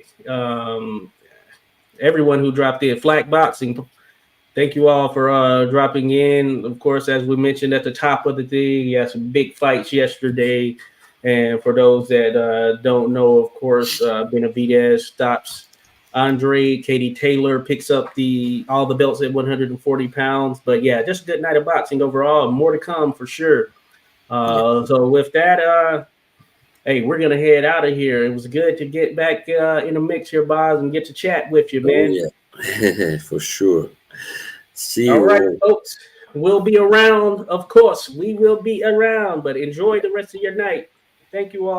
everyone who dropped in. Flag Boxing, thank you all for dropping in. Of course, as we mentioned at the top of the thing, yeah, some big fights yesterday. And for those that don't know, of course, Benavidez stops Andrade. Katie Taylor picks up all the belts at 140 pounds. But yeah, just a good night of boxing overall. More to come for sure. Yeah. So with that, hey, we're gonna head out of here. It was good to get back in the mix here, Boz, and get to chat with you, Oh man. yeah. For sure. See All you right, all. folks. We'll be around. Of course, we will be around, but enjoy the rest of your night. Thank you all.